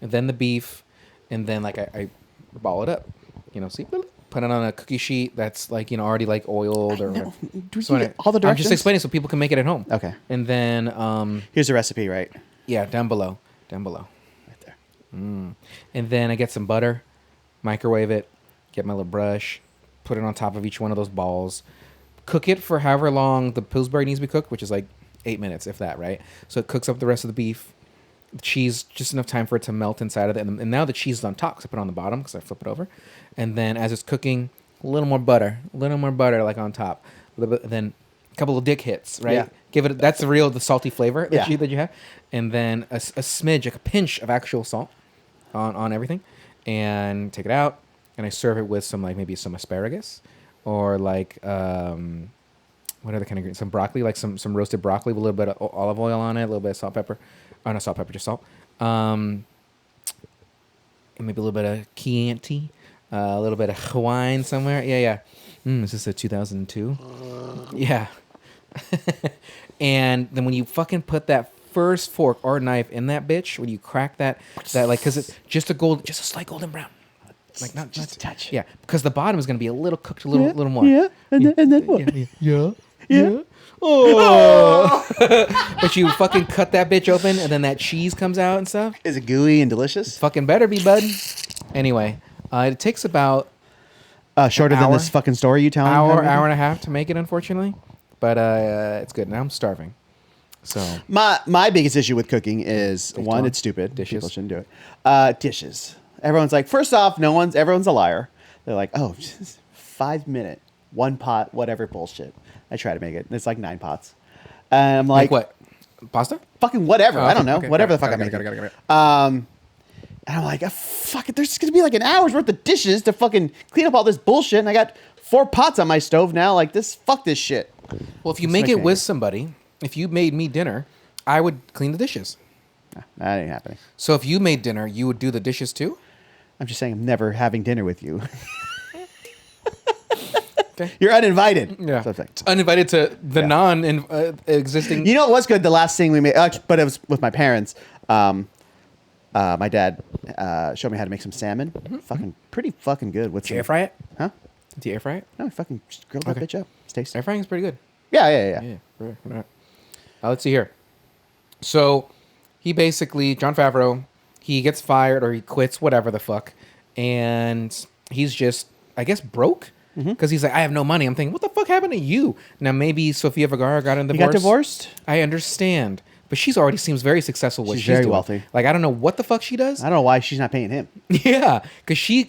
and then the beef, and then like I ball it up, you know. See, put it on a cookie sheet that's like already like oiled or whatever. So all the directions? I'm just explaining so people can make it at home. Okay. And then here's the recipe, right? Yeah, down below. Right there. And then I get some butter, microwave it, get my little brush, put it on top of each one of those balls. Cook it for however long the Pillsbury needs to be cooked, which is like 8 minutes, if that, right? So it cooks up the rest of the beef. The cheese, just enough time for it to melt inside of it. And now the cheese is on top, because I put it on the bottom, because I flip it over. And then as it's cooking, a little more butter, like on top. Then a couple of dick hits, right? Yeah. Give it, that's the salty flavor that Yeah. you have. And then a smidge, like a pinch of actual salt on everything. And take it out, and I serve it with some, like maybe some asparagus. Or like, what other kind of ingredients? Some broccoli, like some roasted broccoli with a little bit of olive oil on it, a little bit of salt, pepper. Oh, not salt, pepper, just salt. And maybe a little bit of Chianti, a little bit of wine somewhere. Yeah. Is this a 2002? Yeah. And then when you fucking put that first fork or knife in that bitch, when you crack that like, because it's just a slight golden brown. Like not just a touch. Yeah, because the bottom is going to be a little cooked, a little more. Yeah, and then what? Yeah. Oh. But you fucking cut that bitch open, and then that cheese comes out and stuff. Is it gooey and delicious? Fucking better be, bud. Anyway, it takes about shorter than this fucking story you telling. Hour and a half to make it, unfortunately. But it's good. Now I'm starving. So my biggest issue with cooking is one, it's stupid. Dishes. People shouldn't do it. Dishes. Everyone's like, first off, everyone's a liar. They're like, oh, just 5 minute, 1 pot, whatever bullshit. I try to make it. It's like 9 pots. And I'm like what? Pasta? Fucking whatever. Oh, I don't know. okay. Whatever the fuck I make. And I'm like, fuck it. There's going to be like an hour's worth of dishes to fucking clean up all this bullshit. And I got 4 pots on my stove now. Like fuck this shit. Well, if you make it with somebody, if you made me dinner, I would clean the dishes. No, that ain't happening. So if you made dinner, you would do the dishes too? I'm just saying I'm never having dinner with you. Okay. You're uninvited. Yeah. So uninvited to the non-existing. You know what was good? The last thing we made, but it was with my parents. My dad showed me how to make some salmon. Pretty fucking good. Did you air fry it? Huh? Did you air fry it? No, I fucking just grilled that bitch up. It's tasty. Air frying is pretty good. Yeah. Right. Let's see here. So he basically, Jon Favreau, he gets fired or he quits, whatever the fuck. And he's just, I guess, broke. Because he's like, I have no money. I'm thinking, what the fuck happened to you? Now, maybe Sofia Vergara got a divorce. He got divorced? I understand. but she's already seems very successful. What She's she's very doing. wealthy. Like I don't know what the fuck she does. I don't know why she's not paying him. Yeah, because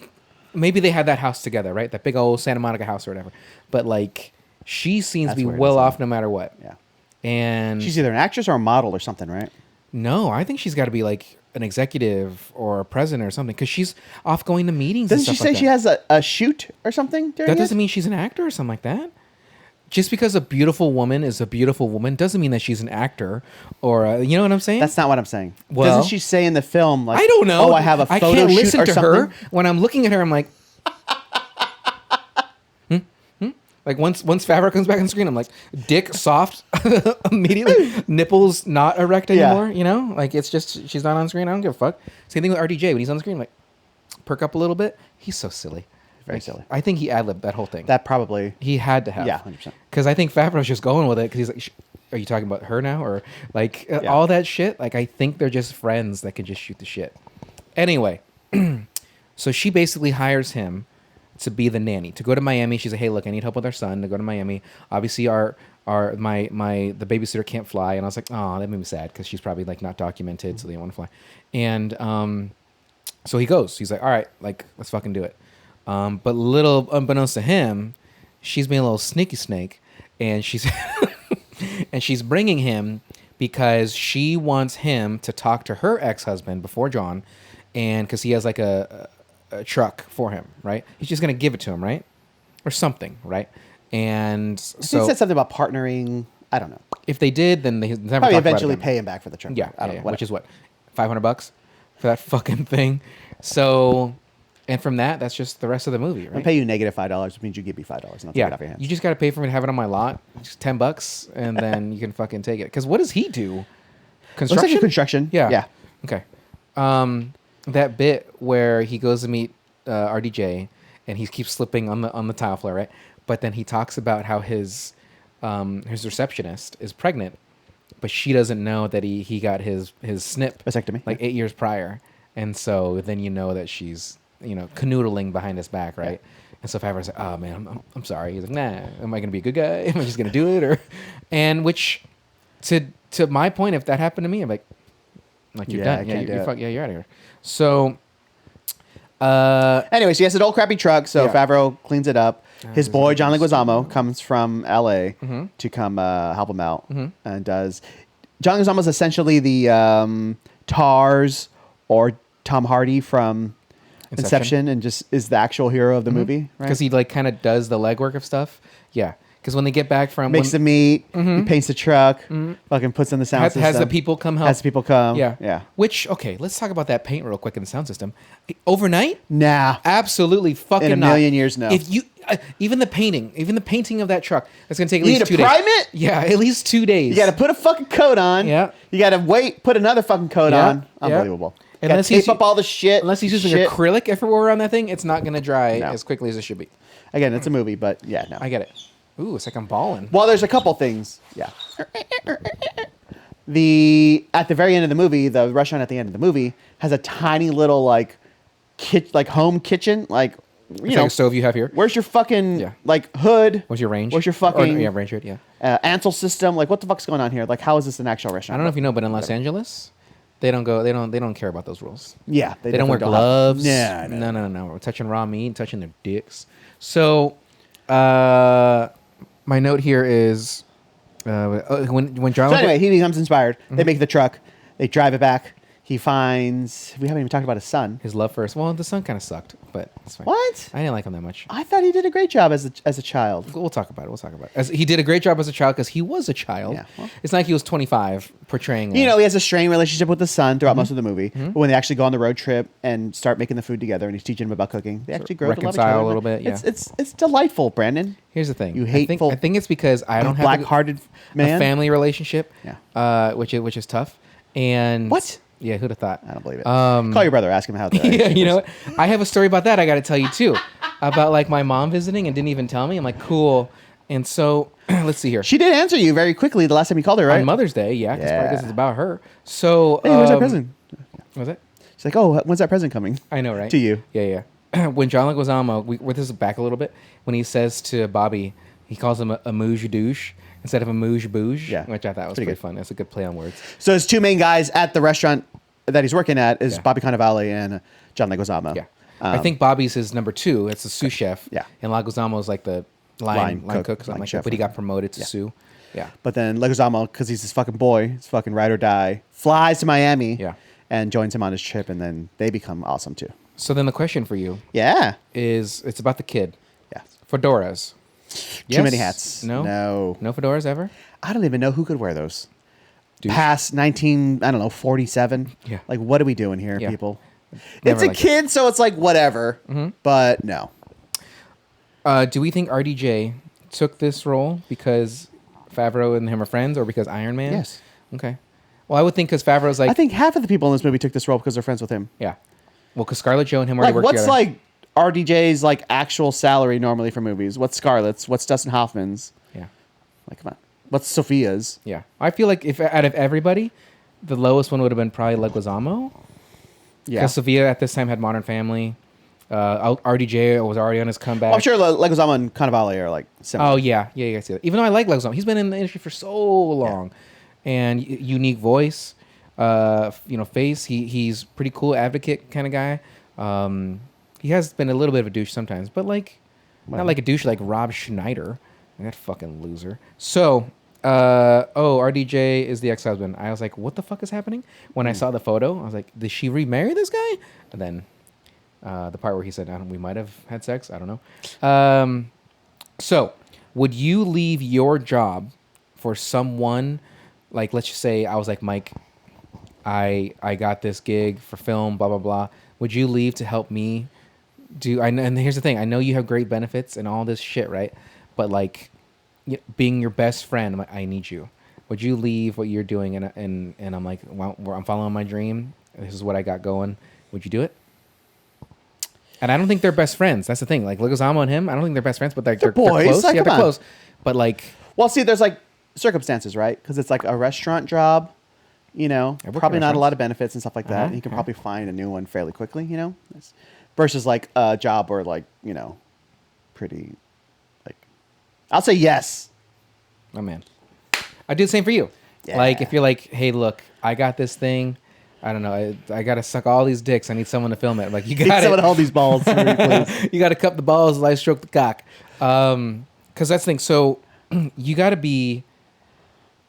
maybe they had that house together, right? That big old Santa Monica house or whatever. But like, she seems That's to be weird, well isn't off it? no matter what. Yeah. And She's either an actress or a model or something, right? no, I think she's got to be like an executive or a president or something because she's off going to meetings. Doesn't and she stuff say like she that. has a shoot or something during That it? doesn't mean she's an actor or something like that. Just because a beautiful woman is a beautiful woman doesn't mean that she's an actor or you know what I'm saying? That's not what I'm saying. Well- Doesn't she say in the film, like, I don't know. oh, I have a photo I can't shoot listen or to something? her when I'm looking at her. I'm like, like once Favreau comes back on screen, I'm like, dick soft immediately, nipples not erect Yeah. anymore. You know, like it's just she's not on screen. I don't give a fuck. Same thing with RDJ when he's on screen, like perk up a little bit. He's so silly, Very Like, silly. I think he ad-libbed that whole thing. That probably... He had to have. Yeah, 100%. Because I think Favreau's just going with it because he's like, are you talking about her now? Or like Yeah. all that shit? Like, I think they're just friends that can just shoot the shit. Anyway, so she basically hires him to be the nanny, to go to Miami. She's like, hey, look, I need help with our son to go to Miami. Obviously, the babysitter can't fly. And I was like, oh, that made me sad because she's probably like not documented, so they don't want to fly. And so he goes. He's like, all right, like, let's fucking do it. But little unbeknownst to him, she's being a little sneaky snake, and she's and she's bringing him because she wants him to talk to her ex-husband before John, and because he has like a truck for him, right? He's just gonna give it to him, right, or something, right? And I think so it said something about partnering. I don't know. if they did, then they never Probably talked about it eventually again. pay him back for the truck. Yeah, I don't know. which is what, $500 for that fucking thing. So, and from that's just the rest of the movie, I'll right? pay you -$5, which means you give me $5 and I'll take it off your hands. You just got to pay for me to have it on my lot, just $10, and then you can fucking take it. Because what does he do? Looks like a construction. Yeah. Yeah. Okay. That bit where he goes to meet RDJ, and he keeps slipping on the tile floor, right? But then he talks about how his receptionist is pregnant, but she doesn't know that he got his snip Vasectomy. like 8 years prior, and so then you know that she's canoodling behind his back, right? And so Favreau's like, oh man, I'm sorry. He's like, nah, am I gonna be a good guy? Am I just gonna do it? And which to my point, if that happened to me, I'm like you're Yeah, I done. can't do it. You're out of here. So Anyway, so he has an old crappy truck, so Yeah. Favreau cleans it up. His this boy, is John Leguizamo, comes from L.A. Mm-hmm. to come help him out and does... John Leguizamo is essentially the TARS or Tom Hardy from Inception and just is the actual hero of the movie, right? because he like kind of does the legwork of stuff. Yeah. Because when they get back from Makes the meat, he paints the truck, fucking puts in the sound system. has the people come help. Has the people come. Yeah. Yeah. Which, okay, let's talk about that paint real quick in the sound system. Overnight? Nah. Absolutely fucking In a not. million years, no. If you even the painting of that truck, that's gonna take at You least need to 2 days. prime it? Yeah, at least 2 days. You got to put a fucking coat on. Yeah. You got to put another fucking coat Yeah. on. Yeah. Unbelievable. Unless Tape he's- up all the shit. Unless he's using shit. acrylic everywhere on that thing, it's not gonna dry No. as quickly as it should be. Again, it's a movie, but yeah, no. I get it. Ooh, it's like I'm balling. Well, there's a couple things. Yeah. At the very end of the movie, the restaurant at the end of the movie has a tiny little like home kitchen, like It's like a stove you have here. Where's your fucking Yeah. like hood? What's your range? Where's your Or, fucking yeah, range hood, yeah. Ansel system? Like, what the fuck's going on here? Like, how is this an actual I restaurant? don't know if you know, but in Los Angeles, they don't care about those rules. Yeah, They don't wear definitely have- gloves. Yeah, No. We're touching raw meat, touching their dicks. So, my note here is when John. So anyway, he becomes inspired. Mm-hmm. They make the truck. They drive it back. He finds. We haven't even talked about his son. his love first. Well, the son kind of sucked, but it's fine. What? I didn't like him that much. I thought he did a great job as a child. We'll talk about it. As he did a great job as a child because he was a child. Yeah, well. It's not like he was 25 portraying. You know, he has a strained relationship with the son throughout most of the movie. But when they actually go on the road trip and start making the food together, and he's teaching him about cooking, they actually grow to love each reconcile other. a little bit, yeah. It's delightful, Brandon. Here's the thing. You I hateful, think it's because I don't have black-hearted man. a family relationship. Yeah. Which is tough. And What? Yeah, who'd have thought? I don't believe it. Call your brother. Ask him how. Yeah, you know what? I have a story about that I got to tell you too, about like my mom visiting and didn't even tell me. I'm like, cool. And so let's see here. She did answer you very quickly the last time you called her, right? On Mother's Day, yeah, because Yeah. it's about her. So Hey, where's that present? Was it? She's like, oh, when's that present coming? I know, right? To you. Yeah. When John Leguizamo, this is back a little bit, when he says to Bobby, he calls him a mouge douche, instead of a mouge bouge, Yeah. which I thought was pretty fun. That's a good play on words. So his two main guys at the restaurant that he's working at is Yeah. Bobby Cannavalle and John Leguizamo. Yeah. I think Bobby's his number 2. It's the sous chef. Yeah. And Leguizamo's like the line cook, something line like chef. that. But he got promoted to sous. Yeah. But then Leguizamo, because he's his fucking boy, his fucking ride or die, flies to Miami Yeah. and joins him on his trip, and then they become awesome too. So then the question for you Yeah. is, it's about the kid. Yeah. Fedoras. Too many hats. No? No. No fedoras ever? I don't even know who could wear those. Douche. Past 47. Yeah. Like, what are we doing here, Yeah. people? Never It's a liked it. kid, so it's like whatever. But no. Do we think RDJ took this role because Favreau and him are friends, or because Iron Man? Yes. Okay. Well, I would think because Favreau's like, I think half of the people in this movie took this role because they're friends with him. yeah. Well, because Scarlett Joe and him already Like, work what's together. like RDJ's like actual salary normally for movies? What's Scarlett's? What's Dustin Hoffman's? Yeah. Like, come on. What's Sophia's? Yeah. I feel like if out of everybody, the lowest one would have been probably Leguizamo. Yeah. Because Sofia at this time had Modern Family. RDJ was already on his comeback. Well, I'm sure Leguizamo and Cannavalle are like similar. Oh, yeah. Yeah, I see that. Even though I like Leguizamo. He's been in the industry for so long. And unique voice, face. He's pretty cool advocate kind of guy. He has been a little bit of a douche sometimes, but like, not like a douche like Rob Schneider. That fucking loser. So, RDJ is the ex-husband. I was like, what the fuck is happening? When I saw the photo, I was like, did she remarry this guy? And then the part where he said, we might have had sex. I don't know. So, would you leave your job for someone, like, let's just say I was like, Mike, I got this gig for film, blah, blah, blah. Would you leave to help me do, and here's the thing, I know you have great benefits and all this shit, right? But like, being your best friend, I'm like, I need you. Would you leave what you're doing? And I'm like, well, I'm following my dream. This is what I got going. Would you do it? And I don't think they're best friends. That's the thing. Like Leguizamo and him, I don't think they're best friends, but they're boys. close. Like, Yeah, they're come on. close. But like, Well, see, there's like circumstances, right? Because it's like a restaurant job, I work in probably not a restaurants. lot of benefits and stuff like that. Uh-huh, And you can probably find a new one fairly quickly, versus like a job where like, pretty, like, I'll say yes. oh man, I do the same for you. Yeah. Like if you're like, hey, look, I got this thing. I don't know. I got to suck all these dicks. I need someone to film it. I'm like, you Need got someone to it. hold these balls for me, please. You got to cup the balls while I stroke the cock. Because that's the thing. So you got to be,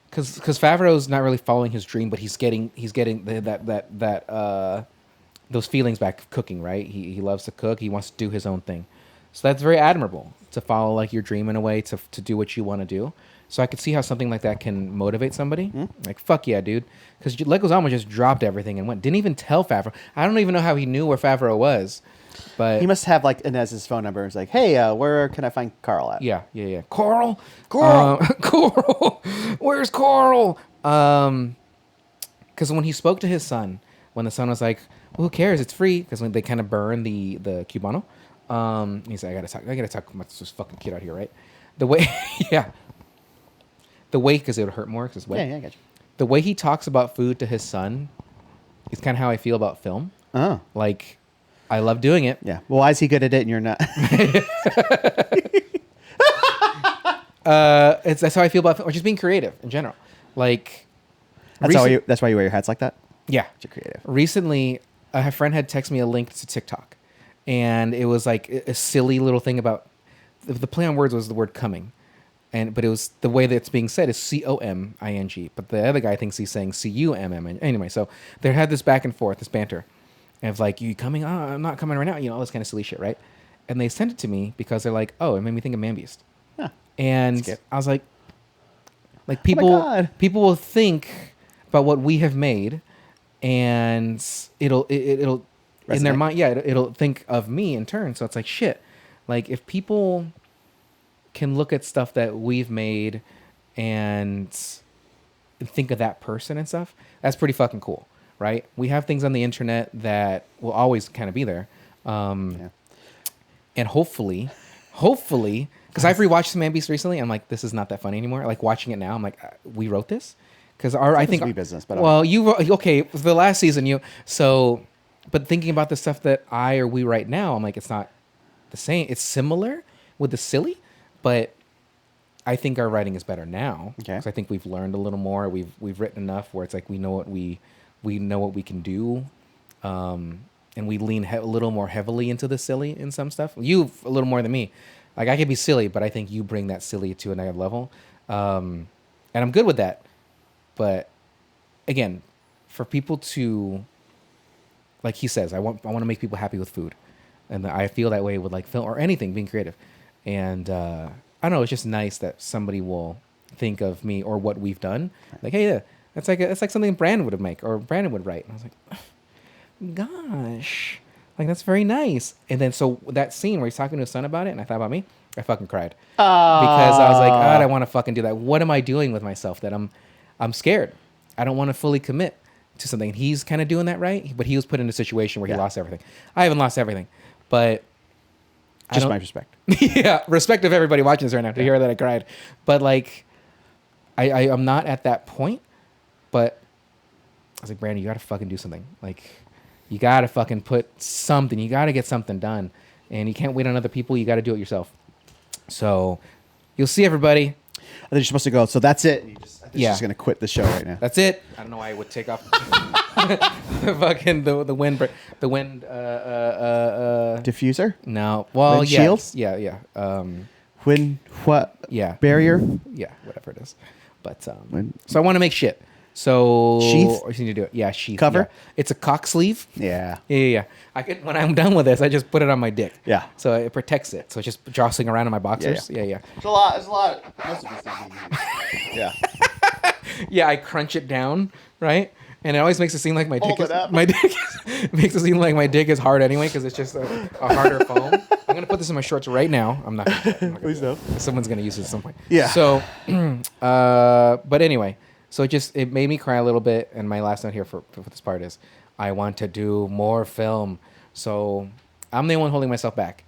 because Favreau's not really following his dream, but he's getting those feelings back of cooking, right? He loves to cook. He wants to do his own thing. So that's very admirable to follow like your dream in a way to do what you want to do. So I could see how something like that can motivate somebody. Like, fuck yeah, dude. Because Leguizamo just dropped everything and went. Didn't even tell Favreau. I don't even know how he knew where Favreau was. But He must have like Inez's phone number. It's like, hey, where can I find Carl at? yeah. Carl. Carl. Carl. Where's Carl? Because when he spoke to his son, when the son was like, well, who cares? It's free. Because when they kind of burn the Cubano. He said, I gotta talk about this fucking kid out here, right? The way, yeah. The way, because it would hurt more because it's wet. Yeah, I got you. The way he talks about food to his son is kind of how I feel about film. Oh. Like, I love doing it. Yeah. Well, why is he good at it and you're not? That's how I feel about film, or just being creative in general. Like, That's why you wear your hats like that? yeah. You're creative. Recently, a friend had texted me a link to TikTok, and it was like a silly little thing about the play on words was the word coming, but it was the way that it's being said is COMING, but the other guy thinks he's saying CUMM. Anyway, so they had this back and forth, this banter, and it's like, you coming? Oh, I'm not coming right now. All this kind of silly shit, right? And they sent it to me because they're like, oh, it made me think of Man Beast, Huh. and cute. I was like my people God. people will think about what we have made, and it'll in their Resonate. mind, yeah, it'll think of me in turn. So it's like, shit, like if people can look at stuff that we've made and think of that person and stuff, that's pretty fucking cool, right? We have things on the internet that will always kind of be there, Yeah. and hopefully, because I've rewatched some Man Beast recently, I'm like, this is not that funny anymore. Like watching it now, I'm like, we wrote this, because I think we business, but well, you wrote, okay, for the last season but thinking about the stuff that we write now, I'm like, it's not the same. It's similar with the silly, but I think our writing is better now. Okay. Because I think we've learned a little more. We've written enough where it's like we know what we know what we can do, and we lean a little more heavily into the silly in some stuff. You a little more than me. Like I can be silly, but I think you bring that silly to another level, and I'm good with that. But again, for people to, like he says, I want to make people happy with food, and I feel that way with like film or anything, being creative, and I don't know. It's just nice that somebody will think of me or what we've done. Like, hey, yeah, that's like something Brandon would make or Brandon would write. And I was like, gosh, like that's very nice. And then so that scene where he's talking to his son about it, and I thought about me, I fucking cried because I was like, God, I want to fucking do that. What am I doing with myself that I'm scared? I don't want to fully commit to something. And he's kind of doing that right, but he was put in a situation where he lost everything. I haven't lost everything, but just my respect. Yeah, respect of everybody watching this right now to hear that I cried. But like, I'm not at that point. But I was like, Brandon, you got to fucking do something. Like, you got to fucking put something. You got to get something done. And you can't wait on other people. You got to do it yourself. So you'll see everybody. I think you're supposed to go. So that's it. You're just gonna quit the show right now. That's it. I don't know why I would take off fucking the wind diffuser. No. Well, wind yeah, shield. Yeah. Wind what? Yeah. Barrier. Yeah. Whatever it is. But so Wind. I want to make shit. So Sheath? I just need to do it. Yeah, sheath. Cover? Yeah. It's a cock sleeve. Yeah. Yeah. I could when I'm done with this, I just put it on my dick. Yeah. So it protects it. So it's just jostling around in my boxers. Yeah. There's a lot. Most of these things yeah. Yeah, I crunch it down, right? And it always makes it seem like my Hold dick it up. makes it seem like my dick is hard anyway because it's just a harder foam. I'm gonna put this in my shorts right now. I'm not gonna Please don't. Someone's gonna use it at some point. Yeah. So, but anyway, so it made me cry a little bit. And my last note here for this part is, I want to do more film. So I'm the one holding myself back.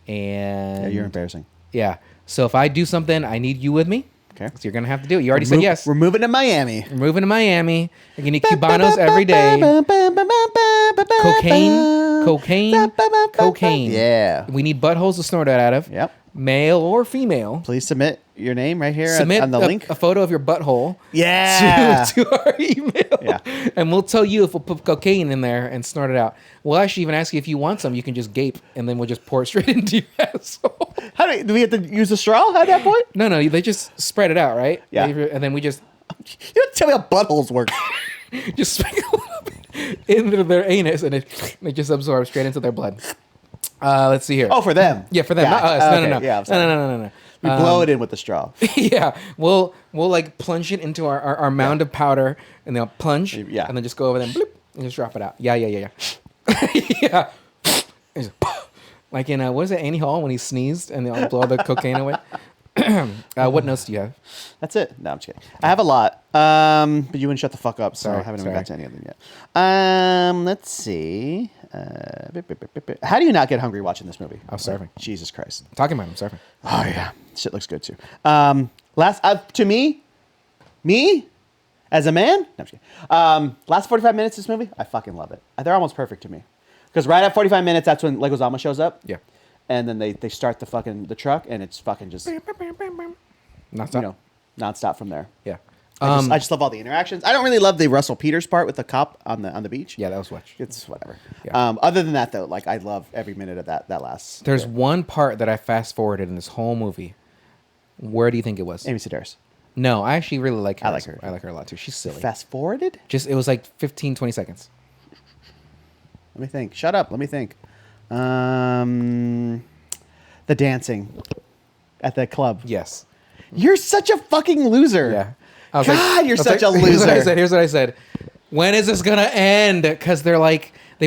And Yeah, you're embarrassing. Yeah. So if I do something, I need you with me. Okay. So you're gonna have to do it. You already said yes. We're moving to Miami. We're moving to Miami. You're gonna need Cubanos every day. Cocaine. Yeah. We need buttholes to snort it out of. Yep. Male or female. Please submit your name right here Submit on the link. a photo of your butthole. Yeah. To our email. Yeah. And we'll tell you if we'll put cocaine in there and snort it out. We'll actually even ask you if you want some. You can just gape, and then we'll just pour it straight into your asshole. Do we have to use a straw at that point? No. They just spread it out, right? Yeah. And then we just You don't tell me how buttholes work. just sprinkle it into their anus, and it just absorbs straight into their blood. Let's see here. Oh, for them. Yeah, for them, not Gotcha. us. Okay. No. Yeah, I'm sorry. No. We blow it in with the straw. Yeah, we'll like plunge it into our mound of powder, and they'll plunge, Yeah. and then just go over there and, bloop, and just drop it out. Yeah. Yeah. It's like in what is it, Annie Hall when he sneezed and they'll blow the cocaine away. What notes do you have? That's it. No, I'm just kidding. I have a lot, but you wouldn't shut the fuck up, so Sorry, I haven't sorry. even got to any of them yet. Let's see. How do you not get hungry watching this movie? I was starving. Jesus Christ. Talking about him, sorry. Oh yeah, shit looks good too. To me, as a man, no, I'm just kidding. Last 45 minutes of this movie, I fucking love it. They're almost perfect to me. Because right at 45 minutes, that's when Leguizamo shows up. Yeah. And then they start the truck, and it's fucking just Nonstop. nonstop from there. Yeah. I just love all the interactions. I don't really love the Russell Peters part with the cop on the beach. Yeah, that was watch. It's whatever. Yeah. Other than that, though, like I love every minute of that last. There's bit. one part that I fast forwarded in this whole movie. Where do you think it was? Amy Sedaris. No, I actually really like her. I like her. I like her a lot too. She's silly. Fast forwarded? Just it was like 15, 20 seconds. Let me think. Shut up. Let me think. The dancing at the club. Yes. You're such a fucking loser. Yeah. I was God, you're I was such a Here's what I loser. said. Here's what I said. When is this gonna end? Because they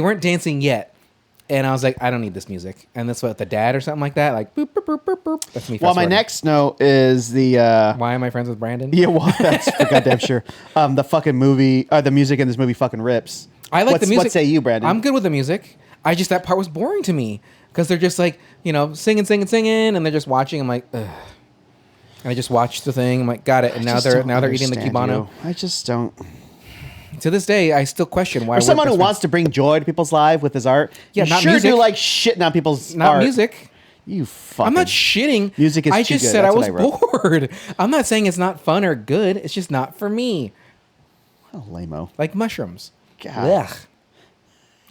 weren't dancing yet. And I was like, I don't need this music. And that's what the dad or something like that. Like boop boop boop boop boop. That's me. Well, my next note is the. Why am I friends with Brandon? Yeah, well, that's for goddamn sure. The fucking movie, the music in this movie fucking rips. I like the music. What say you, Brandon? I'm good with the music. That part was boring to me because they're just like singing, and they're just watching. I'm like, ugh. And I just watched the thing. I'm like, got it. And now they're eating the Cubano. I just don't. To this day, I still question why. For someone who wants to bring joy to people's lives with his art, Yeah, you not sure music. do like shitting on people's not art. music. You fucking. I'm not shitting. Music is I too just good. said That's I was what I wrote. bored. I'm not saying it's not fun or good. It's just not for me. Oh, lame-o. Like mushrooms. God.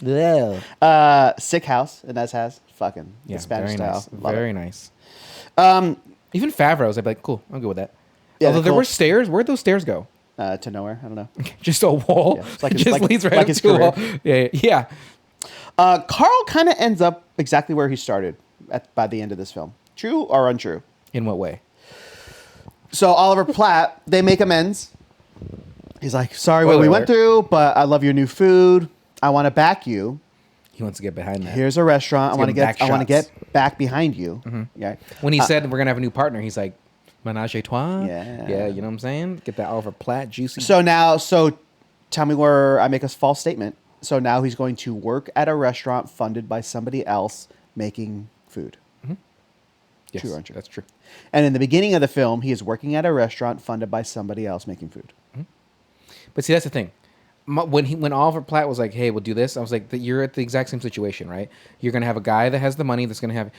Ugh. Ugh. Sick House, Inez has. Fucking Yeah, the Spanish very style. nice. Love Very it. nice. Um, Even Favreau's, I'd be like, cool, I'm good with that. Yeah, Although they're there cool. were stairs. Where'd those stairs go? to nowhere. I don't know. Just a wall. Yeah, it's like It his- just like- leads right like up his to a career. wall. Yeah. Carl kind of ends up exactly where he started by the end of this film. True or untrue? In what way? So Oliver Platt, they make amends. He's like, sorry what Spoiler we went alert. through, but I love your new food. I want to back you. He wants to get behind that. Here's a restaurant. I want to give him back get. I want to shots. get back behind you. Yeah. When he said we're gonna have a new partner, he's like, "Menage a trois." Yeah. You know what I'm saying? Get that Oliver Platt juicy. So tell me where I make a false statement. So now he's going to work at a restaurant funded by somebody else making food. yes, true or untrue? That's true. And in the beginning of the film, he is working at a restaurant funded by somebody else making food. But see, that's the thing. When Oliver Platt was like, "Hey, we'll do this," I was like, "You're at the exact same situation, right? You're gonna have a guy that has the money that's gonna have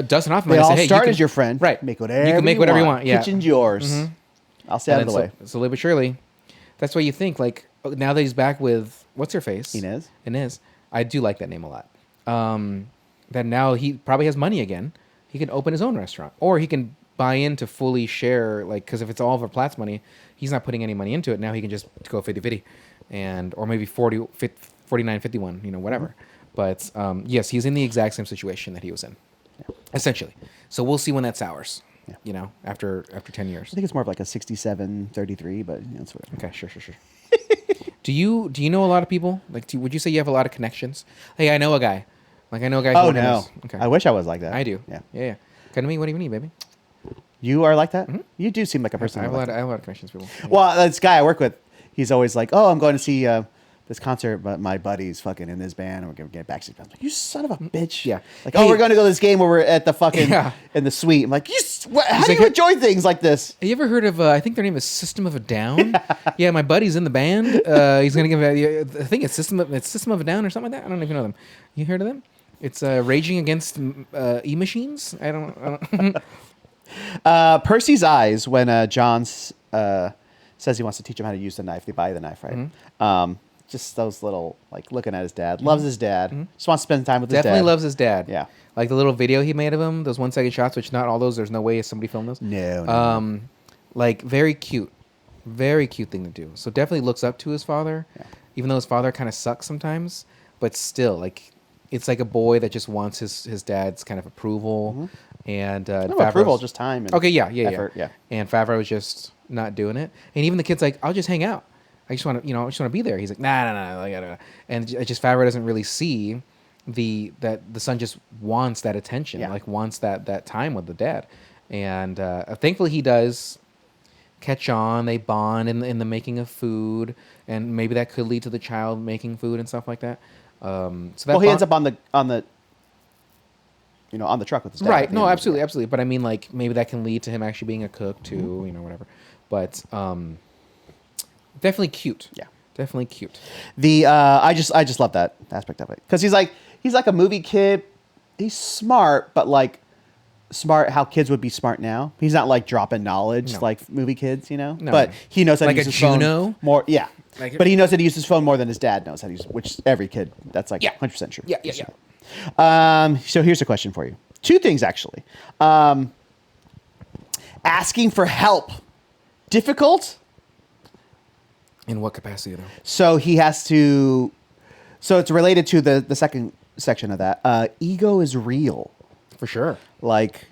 Dustin Hoffman. They said, all hey, start you as can- your friend. right? Make whatever you can make whatever you want. Yeah, Kitchen's yours. I'll stay out of the way. Slowly but surely, that's why you think like now that he's back with what's her face Inez. I do like that name a lot. That now he probably has money again. He can open his own restaurant, or he can buy in to fully share. Like, because if it's Oliver Platt's money, he's not putting any money into it. Now he can just go 50-50, or maybe 49-51. Whatever. But yes, he's in the exact same situation that he was in, essentially. So we'll see when that sours. After 10 years. I think it's more of like a 67-33, but it's whatever. Okay, sure. Do you know a lot of people? Like, would you say you have a lot of connections? Hey, I know a guy. Like, I know a guy. Oh who no! knows. Okay, I wish I was like that. I do. Yeah. Come to me. What do you need, baby? You are like that. You do seem like a person. I have a like lot. I have a lot of connections, people. Yeah. Well, this guy I work with, he's always like, "Oh, I'm going to see this concert, but my buddy's fucking in this band, and we're gonna get backstage." I'm like, "You son of a bitch!" Yeah. Like, Hey- "Oh, we're going to go to this game where we're at the fucking Yeah. in the suite." I'm like, how do like, you enjoy things like this?" Have you ever heard of? I think their name is System of a Down. Yeah, my buddy's in the band. He's gonna give. I think it's System of a Down or something like that. I don't even know them. You heard of them? It's Raging Against E-Machines. I don't. Percy's eyes when John says he wants to teach him how to use the knife. They buy the knife, right? Just those little, like, looking at his dad. Loves his dad. Just wants to spend time with his dad. Definitely loves his dad. Yeah. Like the little video he made of him, those 1 second shots, which not all those. There's no way somebody filmed those. No. Like very cute thing to do. So definitely looks up to his father, even though his father kind of sucks sometimes. But still, like, it's like a boy that just wants his dad's kind of approval. And No Favreau's- approval, just time. And Okay, yeah. effort, yeah. And Favreau is just not doing it. And even the kid's like, I'll just hang out. I just want to be there. He's like, nah. And just Favreau doesn't really see that the son just wants that attention, like wants that time with the dad. And thankfully he does catch on. They bond in the making of food, and maybe that could lead to the child making food and stuff like that. So that he ends up on the on the truck with his dad. right. at the No, end. absolutely. But I mean, like, maybe that can lead to him actually being a cook too, whatever. But definitely cute. Yeah. Definitely cute. The I just love that aspect of it because he's like a movie kid. He's smart, but like smart how kids would be smart now. He's not like dropping knowledge No. like movie kids, No, but no. he knows how Like to a use his phone Juno? more. Yeah, Like- but he knows how to use his phone more than his dad knows how to use. Which every kid, that's like Yeah. 100% true. Yeah. So here's a question for you. Two things actually. Asking for help, difficult. In what capacity though? So he has to. So it's related to the second section of that. Ego is real. For sure. Like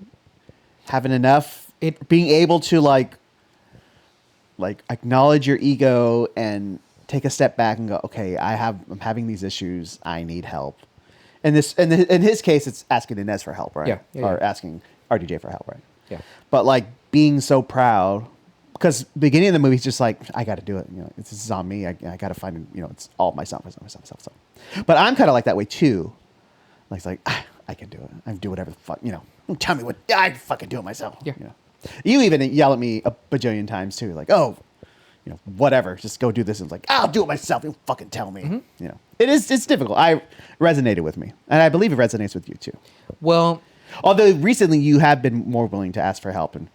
having enough, being able to like acknowledge your ego and take a step back and go, okay, I'm having these issues. I need help. And in his case, it's asking Inez for help, right? Yeah, Or asking RDJ for help, right? Yeah. But like being so proud, because beginning of the movie, he's just like, I got to do it. This is on me. I got to find, it's all myself. But I'm kind of like that way too. Like, it's like, I can do it. I can do whatever the fuck, tell me what, I can fucking do it myself. Yeah. You even yell at me a bajillion times too. Like, oh, whatever, just go do this. And it's like, I'll do it myself. You fucking tell me. It's difficult. I resonated with me, and I believe it resonates with you too. Well, although recently you have been more willing to ask for help and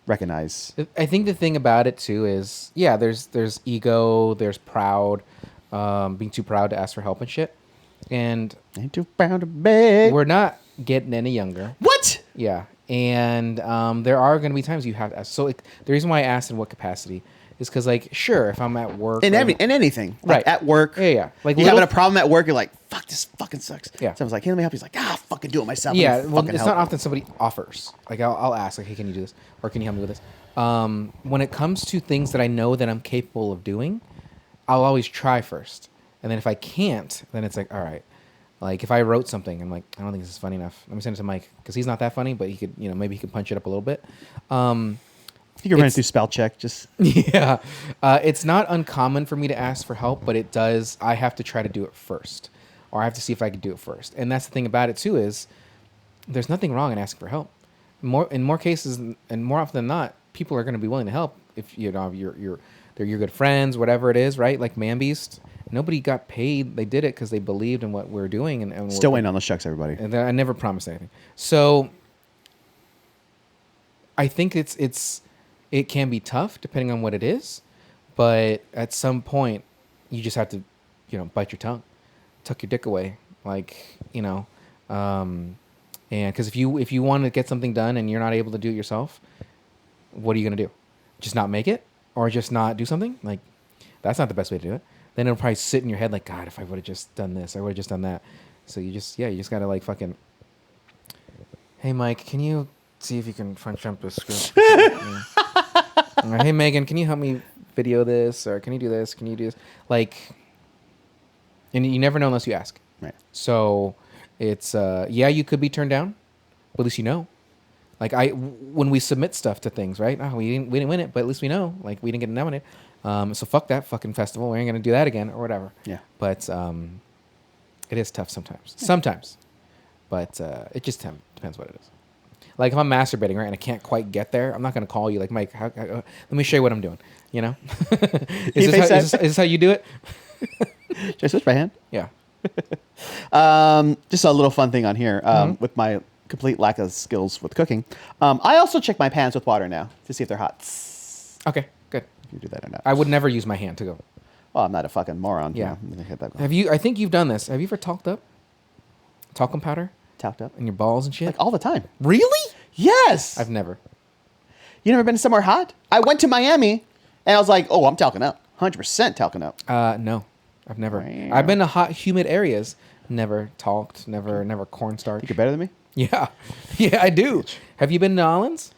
recognize. I think the thing about it too is, there's ego, there's proud, being too proud to ask for help and shit, and Ain't too proud to beg. we're not getting any younger. What? Yeah, and there are going to be times you have to ask. So the reason why I asked in what capacity is because, like, sure, if I'm at work, In anything, like Right. at work, yeah, like you little- having a problem at work, you're like, fuck, this fucking sucks. Yeah. Someone's like, hey, let me help you. He's like, fucking do it myself. yeah, Let me well, fucking it's help not you. often somebody offers. Like, I'll ask, like, hey, can you do this, or can you help me with this? When it comes to things that I know that I'm capable of doing, I'll always try first, and then if I can't, then it's like, all right. Like, if I wrote something, I'm like, I don't think this is funny enough. Let me send it to Mike, because he's not that funny, but he could, maybe he could punch it up a little bit. You can run it through spell check. Just Yeah. It's not uncommon for me to ask for help, but I have to try to do it first, or I have to see if I can do it first. And that's the thing about it too, is there's nothing wrong in asking for help. In more cases, and more often than not, people are going to be willing to help if they're your good friends, whatever it is, right? Like Man Beast, nobody got paid. They did it because they believed in what we're doing, and still waiting on those checks, everybody. and I never promised anything. So I think it can be tough depending on what it is, but at some point you just have to, bite your tongue, tuck your dick away, like, and because if you want to get something done and you're not able to do it yourself, what are you gonna do? Just not make it, or just not do something? Like, that's not the best way to do it. Then it'll probably sit in your head like, God, if I would have just done this, I would have just done that. So you just gotta like fucking, hey Mike, can you see if you can front jump this script? Or, hey Megan, can you help me video this? Or can you do this? Can you do this? Like, and you never know unless you ask. Right. So it's you could be turned down, but at least you know. Like when we submit stuff to things, right? Oh, we didn't win it, but at least we know. Like, we didn't get nominated. So fuck that fucking festival. We ain't gonna do that again or whatever. Yeah. But it is tough sometimes. Yeah. Sometimes, but it just depends what it is. Like, if I'm masturbating, right, and I can't quite get there, I'm not gonna call you like, Mike, let me show you what I'm doing. Is this how you do it? Should I switch my hand? Yeah. Just a little fun thing on here with my complete lack of skills with cooking. I also check my pans with water now to see if they're hot. Okay, good. If you do that or not. I would never use my hand to go. Well, I'm not a fucking moron. Yeah. Hit that Have you? I think you've done this. Have you ever talked up? Talcum powder talked up in your balls and shit? like all the time. Really? Yes. I've never. You never been to somewhere hot? I went to Miami, and I was like, oh, I'm talking up. 100% talking up. No, I've never. Wow. I've been to hot, humid areas. Never talked. Never cornstarch. Think you're better than me? Yeah, yeah, I do. Have you been to Orleans?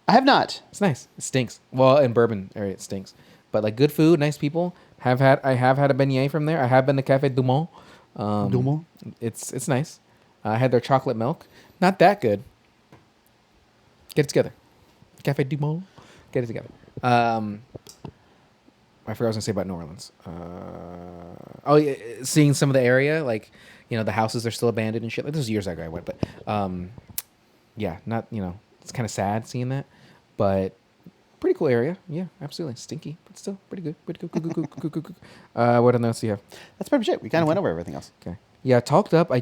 I have not. It's nice. It stinks. Well, in Bourbon area, it stinks. But like, good food, nice people. I have had a beignet from there. I have been to Café Du Monde. Dumont? It's nice. I had their chocolate milk. Not that good. Get it together. Café Du Monde. Get it together. I forgot what I was gonna say about New Orleans. Seeing some of the area, like, the houses are still abandoned and shit. Like, this was years ago I went, but not, it's kind of sad seeing that, but pretty cool area. Yeah, absolutely. Stinky, but still pretty good. Pretty good. What else do you have? That's pretty much it. We kind of went over everything else. Okay. Yeah, talked up. I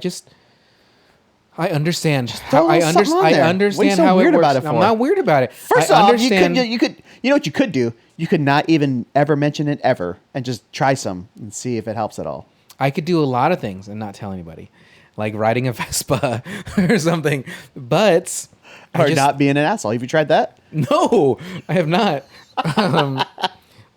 understand throw a little something on there. I understand What are you so how weird it works. about it for? I'm not weird about it. First I off, understand. you could, what you could do? You could not even ever mention it ever and just try some and see if it helps at all. I could do a lot of things and not tell anybody, like riding a Vespa or something, but not being an asshole. Have you tried that? No, I have not. Let's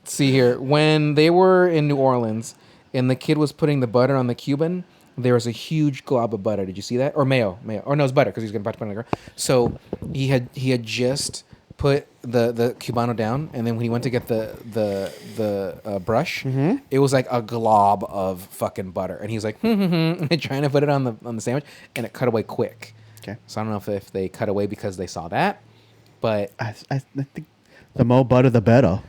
see here. When they were in New Orleans and the kid was putting the butter on the Cuban, there was a huge glob of butter. Did you see that? Or mayo. Or no, it's butter because he's going to put it on the ground. So he had just put the Cubano down, and then when he went to get the brush, it was like a glob of fucking butter, and he was like, trying to put it on the sandwich, and it cut away quick. Okay. So I don't know if they cut away because they saw that, but I think the more butter, the better.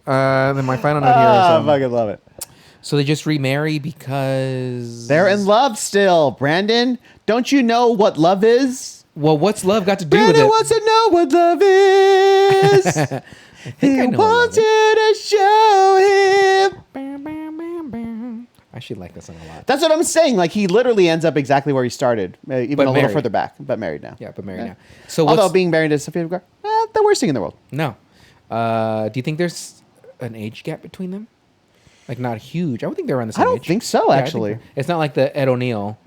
then my final note here is I fucking love it. so they just remarry because They're in love still, Brandon. Don't you know what love is? Well, what's love got to do with Brandon it? wants to know what love is. I think I know what wants love you to show him. Bam, bam, bam, bam. I actually like this song a lot. That's what I'm saying. Like, he literally ends up exactly where he started, even But a little married. further back, but married now. Yeah, but married now. So Although what's, being married to Sofia Vergara, the worst thing in the world. no. Do you think there's an age gap between them? Like, not huge. I would think they're around the same I don't age. think so, Yeah, I think actually. it's not like the Ed O'Neill,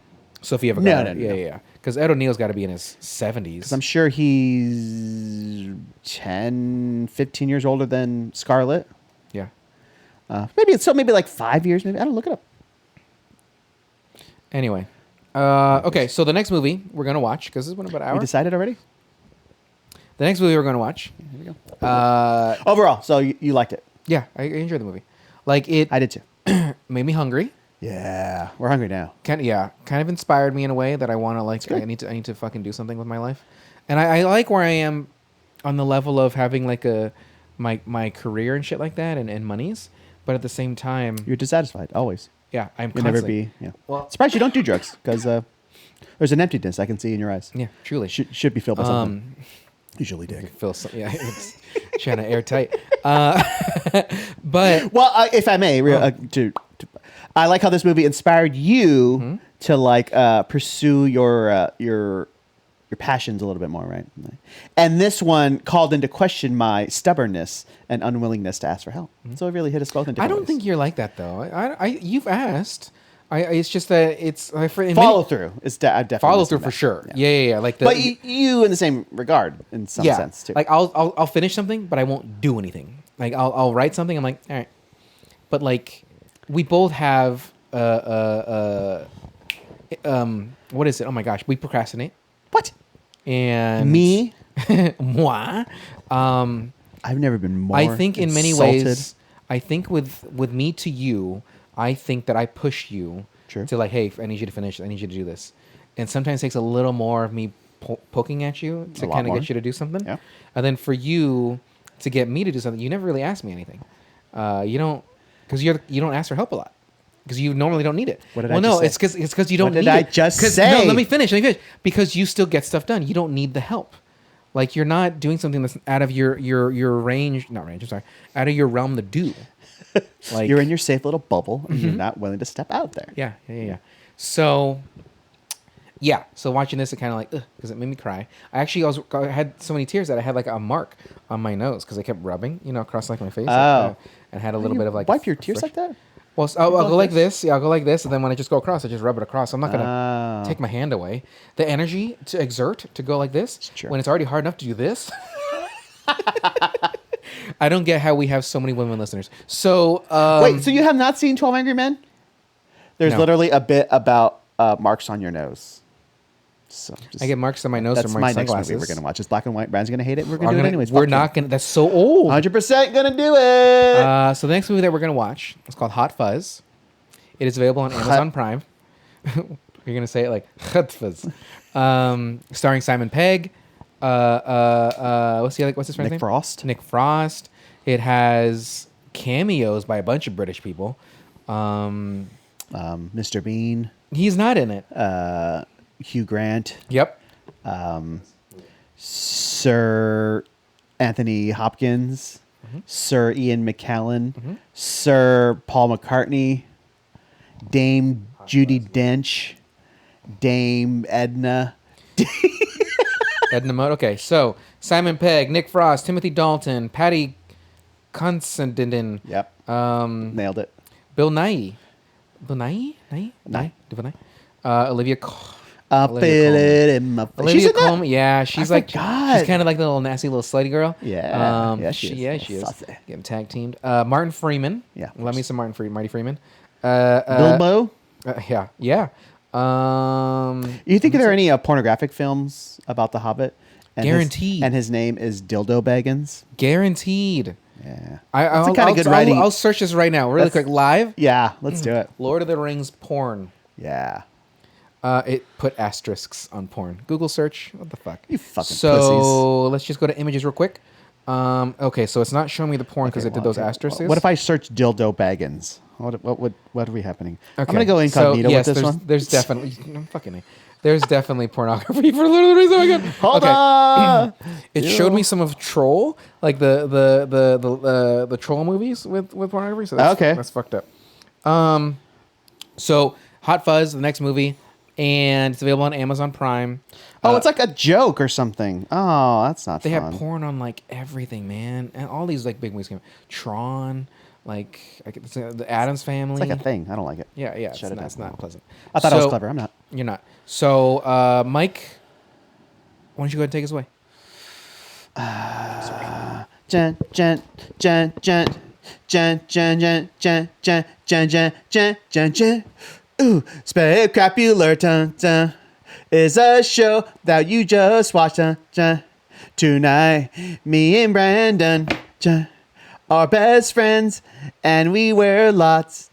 Sofia Vergara. No. Yeah. Because Ed O'Neill's got to be in his 70s. I'm sure he's 10, 15 years older than Scarlett. Yeah. Maybe like 5 years. Maybe I don't look it up. Anyway. Okay, so the next movie we're going to watch, because this is about an hour. We decided already. The next movie we're going to watch. Here we go. Overall, so you liked it. Yeah, I enjoyed the movie. Like, it I did too. made me hungry. Yeah, we're hungry now. Kind of inspired me in a way that I want to, like, I need to fucking do something with my life. And I like where I am on the level of having, like, my career and shit like that and monies. But at the same time, You're dissatisfied always. yeah, I'm You'll never constantly. be. Yeah. Well, Surprised you don't do drugs because there's an emptiness I can see in your eyes. yeah, truly. Should be filled by something. Usually dick. Feel so, yeah, it's trying to airtight. But Well, if I may, I like how this movie inspired you to like pursue your passions a little bit more, right? And this one called into question my stubbornness and unwillingness to ask for help. So it really hit us both in I different don't ways. think you're like that though. You've asked. It's just that it's Follow through is definitely follow missing through for that. sure. Yeah. Like But you in the same regard in some sense too. Like I'll finish something, but I won't do anything. Like I'll write something. I'm like, all right, but like we both have what is it? Oh my gosh, we procrastinate. What? And Me? moi. I've never been more. I think in many insulted. ways, I think with me to you, I think that I push you Sure. to like, hey, I need you to finish. I need you to do this. And sometimes it takes a little more of me poking at you to A lot kind of more. get you to do something. Yeah. And then for you to get me to do something, you never really ask me anything. You don't, because you don't ask for help a lot. Because you normally don't need it. What did well, I no, just say? it's because you don't What did need I it. just 'Cause- say? No, let me finish. Because you still get stuff done. You don't need the help. Like you're not doing something that's out of your range. Not range. I'm sorry. Out of your realm to do. Like You're in your safe little bubble and you're not willing to step out there. Yeah. So watching this, it kind of like because it made me cry. I had so many tears that I had like a mark on my nose because I kept rubbing, across like my face. Oh. And had a little bit of like wipe your tears like that? Well, I'll go like this. Yeah, I'll go like this, and then when I just go across, I just rub it across. I'm not gonna Oh. take my hand away. The energy to exert to go like this Sure. when it's already hard enough to do this. I don't get how we have so many women listeners. So Wait, so you have not seen 12 Angry Men? There's No. literally a bit about marks on your nose. So I get marks on my nose that's from my my next sunglasses. movie we're gonna watch. It's black and white. Brand's gonna hate it. We're gonna I'm do it gonna- anyways. We're Fuck not you. gonna. That's so old. 100% gonna do it. So the next movie that we're gonna watch is called Hot Fuzz. It is available on Amazon Prime. You're gonna say it like Hot Fuzz, starring Simon Pegg. What's his friend's Nick name? Frost. Nick Frost. It has cameos by a bunch of British people. Mr. Bean, He's not in it. Hugh Grant, Yep. Sir Anthony Hopkins, Sir Ian McKellen, Sir Paul McCartney, Dame Judi Dench, Dame Edna. Edna Mode. Okay, so Simon Pegg, Nick Frost, Timothy Dalton, Patty Considine, Yep, nailed it. Bill Nighy. Bill Nighy? Nye. Olivia Up Olivia it Colman. in my face. Olivia She's in that? Colman. Yeah, she's like forgot. she's kind of like the little nasty little slutty girl. Yeah. Yeah, she is. Yeah, she is. Saucy. Getting tag teamed. Martin Freeman. Yeah, of Love me course. some Marty Freeman. Bilbo. Yeah. You think there are any pornographic films about the Hobbit? And Guaranteed. and his name is Dildo Baggins. Guaranteed. Yeah. That's a kinda good writing. I'll search this right now, really quick, live. Yeah, let's do it. Lord of the Rings porn. Yeah. It put asterisks on porn. Google search. What the fuck? You fucking So pussies. let's just go to images real quick. Okay, so it's not showing me the porn because it did those asterisks. What if I search Dildo Baggins? What are we happening? Okay. I'm gonna go incognito yes, with this there's, one. There's definitely I'm fucking A. There's definitely pornography for little reason. Oh my god. Hold on. It showed me some of Troll, like the Troll movies with pornography. So that's fucked up. So Hot Fuzz, the next movie, and it's available on Amazon Prime. Oh, it's like a joke or something. Oh, that's not They fun. have porn on like everything, man, and all these like big movies came. Tron, like the Addams Family. It's like a thing. I don't like it. Yeah, it's not pleasant. I thought I was clever. I'm not. You're not. So, Mike, why don't you go ahead and take us away? Ooh, specrapular is a show that you just watched. Tonight, me and Brandon are best friends, and we wear lots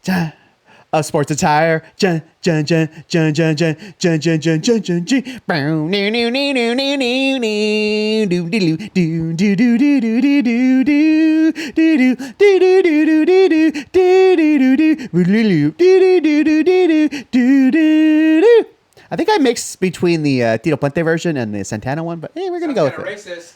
of sports attire. I think I mixed between the Tito Puente version and the Santana one, but hey, we're gonna go with it. Racist.